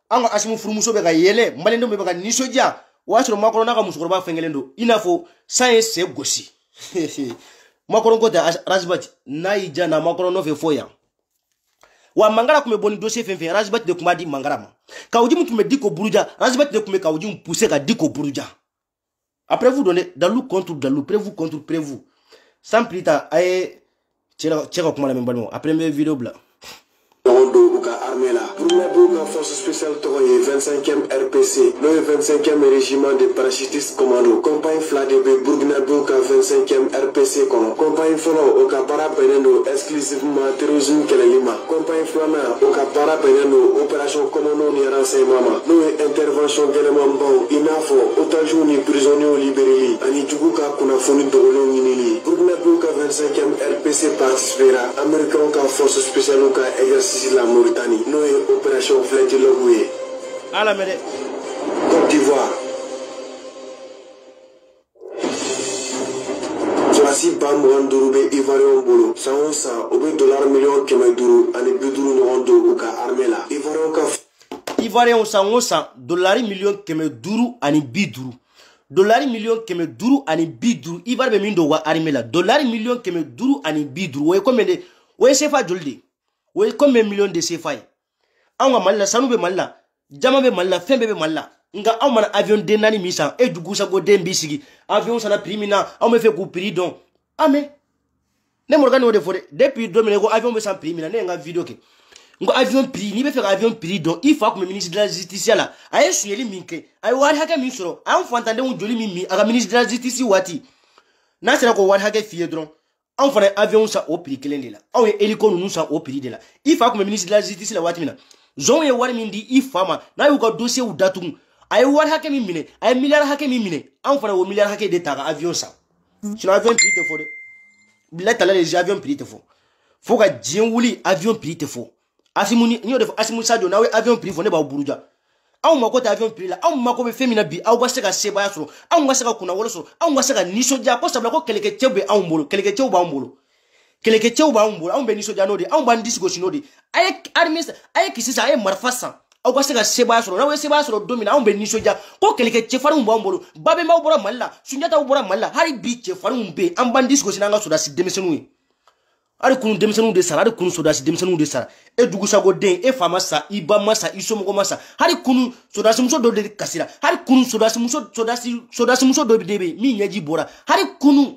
an ka Assimi furumuso bɛ ka yɛlɛ maliyɛndenw bɛ ka nisɔndiya o y'a sɔrɔ Macron n'a ka musokɔrɔba fɛn kelen don i n'a fɔ san ye se gosi Macron ko tɛ Razibati n'a y'i ja na Macron nɔfɛ fɔ yan wa Mangara tun bɛ bɔ ni dossier fɛn fɛn Razibati de tun b'a di Mangara ma Kaouji min tun bɛ Diko Buruja Razibati de tun bɛ Kaouji pousser ka Diko Buruja après vous donnez Dalou contre Dalou prévu contre prévu sans plus tard aye cɛ ka kuma lamɛn balimaw après n bɛ vidéo bila u ka armée la Burkina b'u ka force spéciale tɔgɔ ye 25e RPC n'o ye 25e régiment de parachutistes commando compagnie fila de bɛ Burkina b'u ka 25e RPC kɔnɔ compagnie fɔlɔ o ka baara bɛnnen don exclusivement terrorisme kɛlɛli ma compagnie filanan o ka baara bɛnnen don opération commando ni renseignement ma n'o ye intervention gɛlɛmanbaw i n'a fɔ otages ni prisonniers libérés ani jugu ka kunnafoni dogolenw ɲinili Burkina b'u ka 25e RPC participera américains ka force spéciale ka exercice la Mauritanie n'o ye opération Flintlock ye ala mɛ dɛ Côte d'Ivoire Solasi ba 25 bɛ Ivoirien bolo san o san o bɛ $1,500,000 ani 50 ɲɔgɔn don u ka armée la Ivoirien san o san $1,500,000 ani 50 $1,500,000 ani 50 Ivoire bɛ min don u ka armée la $1,500,000 ani 50 o ye combien de o ye CFA joli de o ye combien millions de CFA ye anw ka Mali la sanu bɛ Mali la jama bɛ Mali la fɛn bɛɛ bɛ Mali la nka anw mana avion den naani min san e dugusago den b'i sigi avion sanna prix min na anw bɛ fɛ k'u prix dɔn amɛ ne Morgan y'o de fɔ dɛ depuis don min na ko avion bɛ san prix min na ne ye n ka vidéo kɛ n ko avion prix n'i bɛ fɛ ka avion prix dɔn i fa tun bɛ ministre de la justice la a ye suɲɛli min kɛ a ye wari hakɛ min sɔrɔ a y'an fantandenw joli min min a ka ministre de la justice waati n'a sera k'o wari hakɛ f'i ye dɔrɔn anw fana avion san o prix kelen de la anw ye hélico ninnu san o prix de la i fa tun bɛ ministre de la justice la waati min na zɔnw ye wari min di i fa ma n'a y'u ka dossier datugu a ye wari hakɛ min minɛ a ye miliyari hakɛ min minɛ anw fana o miliyari hakɛ de ta ka avion san sinon avion prix tɛ fɔ dɛ bilahi tala les avion prix tɛ fɔ fo ka diɲɛ wuli avion prix tɛ fɔ Assimi ni y'o de fɔ Assimi Sadio n'aw ye avion prix fɔ ne b'aw buruja anw mako tɛ avion prix la anw mako bɛ fɛn min na bi aw ka se ka sebaaya sɔrɔ anw ka se ka kunnawolo sɔrɔ anw ka se ka nisɔndiya ko sabula ko kɛlɛkɛcɛw bɛ anw bolo kɛlɛkɛcɛw b'anw bolo kɛlɛkɛcɛw b'anw bolo anw bɛ nisɔndiya n'o de anw b'an disi gosi n'o de a ye armée a ye kisi san a ye marifa san aw ka se ka sebaaya sɔrɔ n'aw ye sebaaya sɔrɔ don min na anw bɛ nisɔndiya ko kɛlɛkɛcɛfarinw b'anw bolo babɛnbaw bɔra Mali la Sunjataw bɔra Mali la hali bi cɛfarinw bɛ yen an b'an disi gosi n'an ka sodasi denmisɛnninw ye hali kunu denmisɛnninw de sara hali kunu sodasi denmisɛnninw de sara e dugusago den e fa ma sa i ba ma sa i somɔgɔ ma sa hali kunu sodasimuso dɔ de kasira hali kunu sodasimuso dɔ de bɛ yen min ɲɛji bɔra hali kunu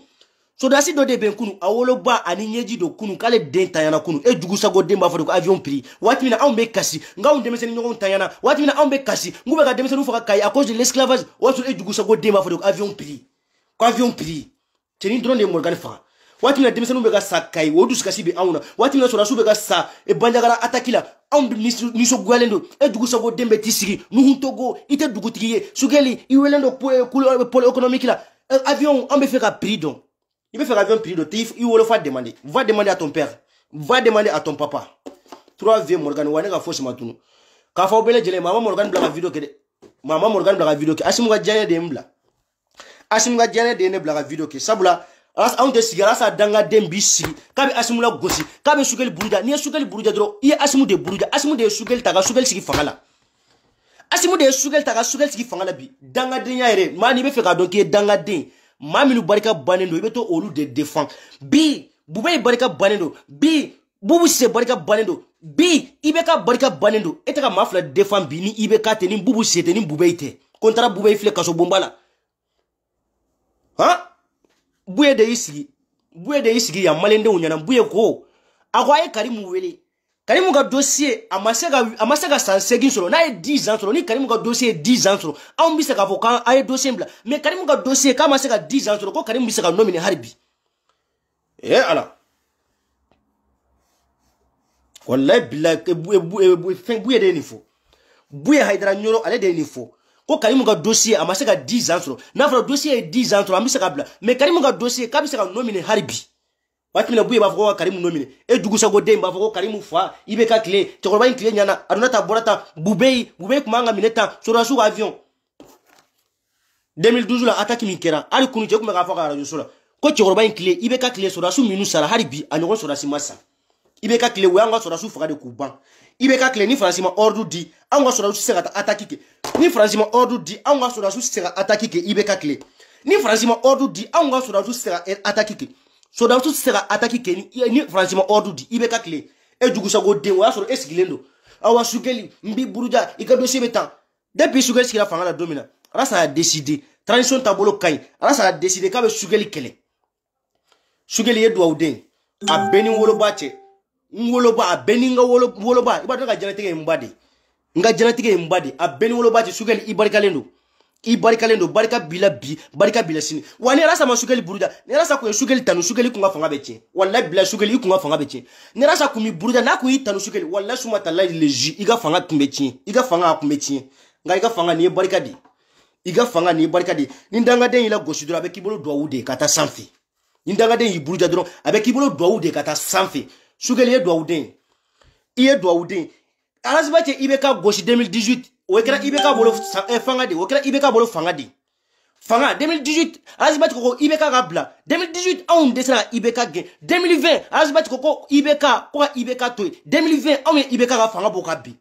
sodasi dɔ de bɛ yen kunu a woloba ani ɲɛji don kunu k'ale den tanyana kunu e dugusago den b'a fɔ de ko avion prix waati min na anw bɛ kasi nka anw denmisɛnnin ɲɔgɔnw tanyana waati min na anw bɛ kasi n k'u bɛ ka denmisɛnninw faga Kayi à cause de l'esclavage o y'a sɔrɔ e dugusago den b'a fɔ de ko avion prix cɛnin dɔrɔn de ye Morgan faga waati min na denmisɛnninw bɛ ka sa Kayi o dusukasi bɛ anw na waati min na sɔrɔdasiw bɛ ka sa Bandiagara attaque la anw nisɔngoyalen don e dugusago den bɛ t'i sigi Nuhun Togo i tɛ dugutigi ye Sugeli i welen don pôle économique la avion an bɛ fɛ ka prix dɔn i bɛ fɛ ka avion prix dɔn i wolofa demander va demander à ton père va demander à ton papa 3V Morgan wa ne ka fosi ma tunu k'a fɔ aw bɛɛ lajɛlen Mama Morgan bila ka vidéo kɛ dɛ Mama Morgan bila ka vidéo kɛ Assimi ka diyaɲɛ de ye n bila Assimi ka diyaɲɛ de ye ne bila ka vidéo kɛ sabula anw tɛ sigi Alasa dangaden b'i sigi k'a bɛ Assimi la gosi k'a bɛ Sugeli buruja n'i ye Sugeli buruja dɔrɔn i ye Assimi de buruja Assimi de ye Sugeli ta ka Sugeli sigi fanga la Assimi de ye Sugeli ta ka Sugeli sigi fanga la bi dangadenya yɛrɛ maa n'i bɛ fɛ k'a dɔn k'i ye dangaden maa minnu barika bannen don i bɛ to olu de défend bi Bubey barika bannen don bi Bubu Sise barika bannen don bi ibeka barika banendo etaka mafla defan bi ni ibeka te ni bubu sete ni bubeite kontara bubei fle kaso bombala ha buye de isigi ya malende unyana buye ko akwaye Karimu wele Karimu ka dossier amasega sansegin solo na 10 ans solo ni Karimu ka dossier 10 ans solo on bisa ka voka ay dossier bla mais Karimu ka dossier kama masega 10 ans solo ko Karimu bisa ka nomine harbi ala wallahi billahi buye de nifo buye haidara nyoro ale de nifo ko Karimu ka dossier amasega 10 ans solo na fra dossier 10 ans solo amisa ka bla mais Karimu ka dossier ka bisa ka nomine harbi watimina buye ba foko Karimu nomine e dugusa go demba foko Karimu fa ibeka clé tokoroba in clé nyana aduna ta borata bubei kumanga mineta sura su avion 2012 la attaque mikera ali kunu je kuma ka foko radio sura ko tokoroba in clé ibeka clé sura su minu sara haribi anyogo sura simasa ibeka clé wanga sura su faka de kuban ibeka clé ni francima ordre di anga sura su sera attaque ke ni francima ordre di anga sura su sera attaque ke ibeka clé ni francima ordre di anga sura su sera attaque ke so da tout sera attaqué ni franchement ordre di ibeka clé e dugusa go den wa so esgilendo awa sugeli mbi buruja ikado sebetan depuis sugeli sikira fanga la domina rasa a décidé transition tabolo kay rasa a décidé ka be sugeli kele sugeli yedu awden a beni woloba che ngoloba a beni nga woloba ibado ga janatike mbade nga janatike mbade a beni woloba che sugeli ibarikalendo barika bila sini wani rasa ma sugeli buruda ne rasa ko sugeli tanu sugeli kunga fanga beche wallahi bila sugeli kunga fanga beche ne rasa ku mi buruda na ku tanu sugeli wallahi suma talahi leji iga fanga kumbechi iga fanga kumbechi nga iga fanga ni barika di nindanga den ila goshi dro avec kibolo do wude kata sanfi nindanga den yi buruda dro avec kibolo do wude kata sanfi sugeli e do wude alasbache ibeka goshi 2018 wekera ibeka bolo fanga di wekera ibeka bolo fanga 2018 azibati koko ibeka gabla 2018 on desera ibeka gen 2020 azibati koko ibeka toy 2020 on ibeka ga fanga bokabi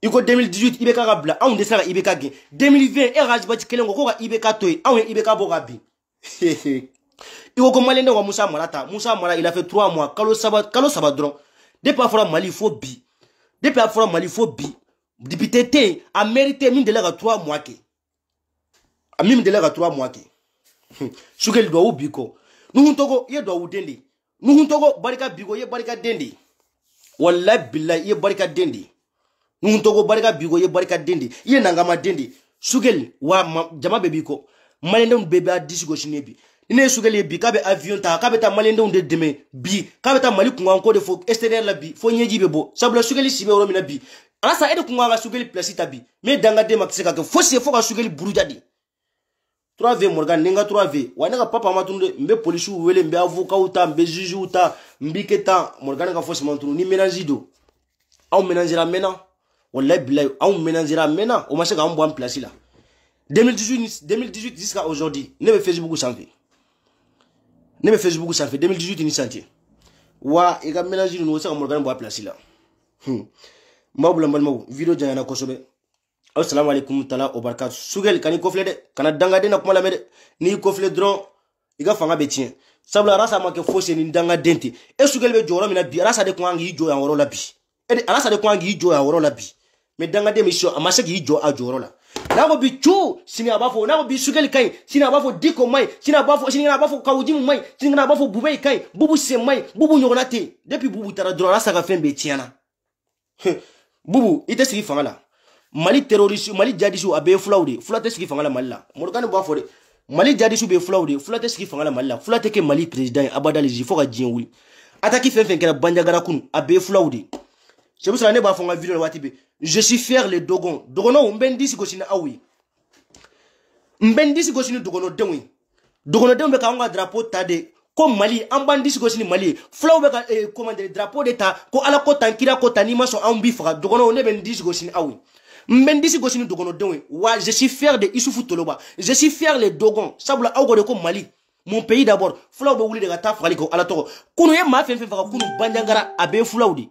iko 2018 ibeka gabla on desera ibeka gen 2020 azibati kelengo koko ibeka toy on ibeka bokabi iko ko malende wa Musa Mara il a fait 3 mois kalo sabat dron depuis afra Mali fo bi député T a mérité mine de la 3 mois ke a mine de la 3 mois ke sugel do ubiko nuhuntogo ye do udende nuhuntogo barika bigo ye barika dende wallahi billahi ye barika dende nuhuntogo barika bigo ye barika dende ye nangama dende sugel wa jama bebiko malende bebe a disigo shinebi ine sugel ye bi kabe avion ta kabe ta malende de deme bi kabe ta mali kunga ko de fo extérieur la bi fo nyeji bebo sabla sugel sibe oro mina bi alasa ede kunga ga sugeli place tabi me danga de maxika ke fosi fo ga sugeli buruja di 3V Morgan ninga 3V wana ga papa matunde mbe police wele mbe avocat uta mbe juge uta mbiketa Morgan ga fosi mantunu ni menazido au menanzira mena wallahi billahi au menanzira mena o machaka ambo en place là 2018 jusqu'à aujourd'hui ne me Facebook sans fait 2018 ni santé wa ega menanziro no sa Morgan bo place là mabula malmaw video jana kosobe assalamu alaikum tala o barakatu sugel kani kofle de kana danga de na kuma la mede ni kofle dron iga fanga betien sabla rasa make fose ni danga dente e sugel be joro mina bi rasa de kwa ngi jo ya woro la bi e rasa de kwa ngi jo ya woro la bi me danga de mission amase gi jo a joro la nako bi chu sini abafo nako bi sugel kai sini abafo diko mai sini abafo kawujimu mai sini abafo bubei kai bubu se mai bubu nyogona te depuis bubu tara dron rasa ga fembe tiana bubu ite sigi fanga la Mali terroriste Mali jadisu abe flaude flate sigi fanga la Mali la Morgan bo afore Mali jadisu be flaude flate sigi fanga la Mali la flate ke Mali président abadali ji foka jien wuli ataki fen kera banjagara kunu abe flaude c'est pour ça ne ba fonga video la watibe je suis fier les dogono mbendisi ko sina awi mbendisi ko sina dogono demwe ka nga drapeau tade ko Mali ambandisi ko sini Mali flow be ka commander drapeau d'état ko ala ko tankira ko tanima so ambi faka dogono ne ben disi ko sini awi mbendisi ko sini dogono denwe wa je suis fier de Issoufou Toloba je suis fier les Dogon sabula awgo de ko Mali mon pays d'abord flow be wuli de ka ta fali ko ala to kunu ye ma fen faka kunu bandangara abe flow di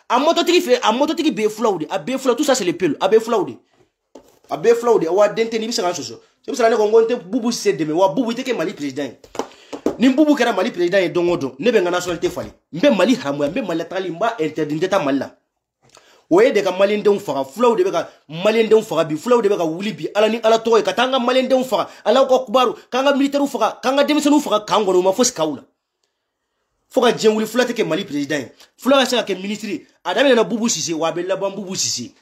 a mototiki be flow di abe flow tout ça c'est le pelo abe flow di wa dente ni bisa kan soso c'est pour ça ne ko ngonte bubu sedeme wa bubu teke Mali président ni Boubou kera Mali président et dongodo ne be nationalité fali mbe Mali haramu mbe Mali tali mba interdit ta Mali la oye de ka Malien de fara fulaw de be ka Malien de fara bi fulaw de be ka wuli bi ala ni ala toy ka tanga Malien de fara ala ko kubaru kanga militaire fara kanga demisenu fara kango ma fos kaula foka djen wuli fulate ke Mali président fulaw sa ke ministre adame na Boubou Cissé wa be laban Boubou Cissé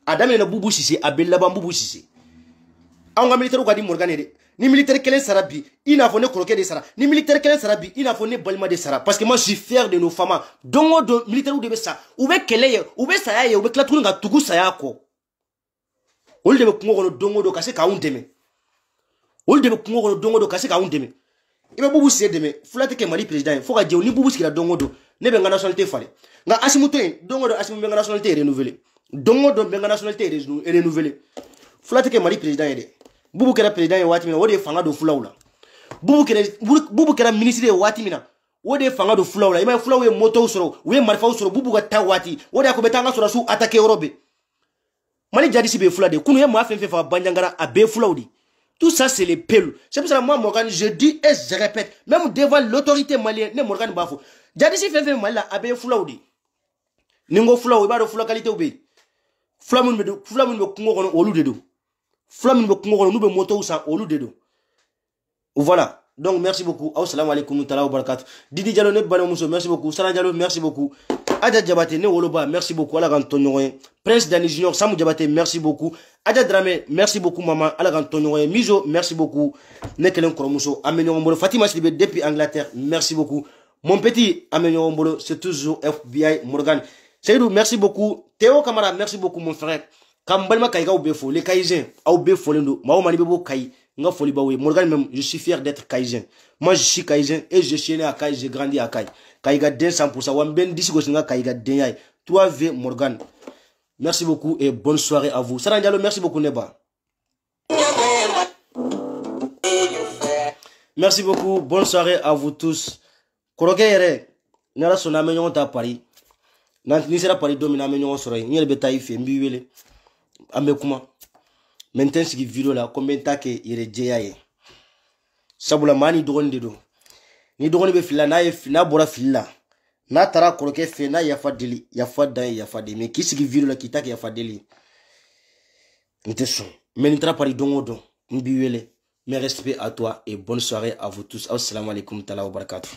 adame na Boubou Cissé abel laban Boubou Cissé anga militaire ko di Morgan de ni militaire kelen sarabi ina fo ne croquer de sara ni militaire kelen sarabi ina fo ne balma de sara parce que moi je suis fier de nos femmes donc do militaire ou de ça ou be keleye ou be saya ye ou be klatu nga tugu saya ko ol de be kungo dongo do kase ka undeme ol de be kungo dongo do kase ka undeme ibe Boubou Cissé deme fulate ke Mali président fo ka je ni Boubou Cissé dongo do ne be nga nationalité fale nga asimuto dongo do asimu be nga nationalité renouvelée dongo do be nga nationalité renouvelée fulate ke Mali président de Boubou kera président ye wati mina wode fanga do fulawla Boubou kera ministre ye wati mina wode fanga do fulawla ima fulaw ye moto soro we marfa soro Boubou ga ta wati wode ko betanga soro su attaquer Europe Mali jadisi be fulade kunu ye ma fenfe fa banjangara abe fulawdi tout ça c'est les pelu c'est pour ça moi Morgan je dis et je répète même devant l'autorité malienne ne Morgan bafo jadisi fenfe Mali la abe fulawdi ningo fulaw ba do fula qualité obe fulamun be kungo kono olu de do Flamme be kungo nous be moto sa olu dedo. Voilà. Donc merci beaucoup. Assalamu alaikum wa barakatuh. Didi Diallo ne bana muso merci beaucoup. Sara Diallo merci beaucoup. Adja Diabaté ne woloba merci beaucoup. Ala gantonyo. Prince Dani Junior Samu Diabaté merci beaucoup. Adja Dramé merci beaucoup maman. Ala gantonyo. Mizo merci beaucoup. Nekelen Koromuso Amenyo Mbolo Fatima Sidibé depuis Angleterre merci beaucoup. Mon petit Amenyo Mbolo c'est toujours FBI Morgan. Seydou merci beaucoup. Théo Camara merci beaucoup mon frère. Kambalma Kaiga ou Befo, les Kaïsiens, ou Befo, Mao Manibo Kai, nga foli bawe. Morgan même, je suis fier d'être Kaïsien. Moi je suis Kaïsien et je suis né à Kai, j'ai grandi à Kai. Kaiga den 100%, Wamben d'ici Gosinga Kaiga den. Toi V Morgan. Merci beaucoup et bonne soirée à vous. Saran Diallo, merci beaucoup Neba. Merci beaucoup, bonne soirée à vous tous. Korokere, nara son amenyon ta Paris. Ni sera Paris domina amenyon soray. Ni elbe taïfe mbiwele. Ambe kuma maintenant sigi vidéo la commenta ke yere jeya ye sabula mani dogonde do ni dogoni be filla na bora filla na tara koroke fe na yafa deli yafa dan yafa de mais ki sigi vidéo la kitake yafa deli nteso mais ni tra pari dongo do mbi wele mes respects à toi et bonne soirée à vous tous assalamu alaikum wa barakatuh.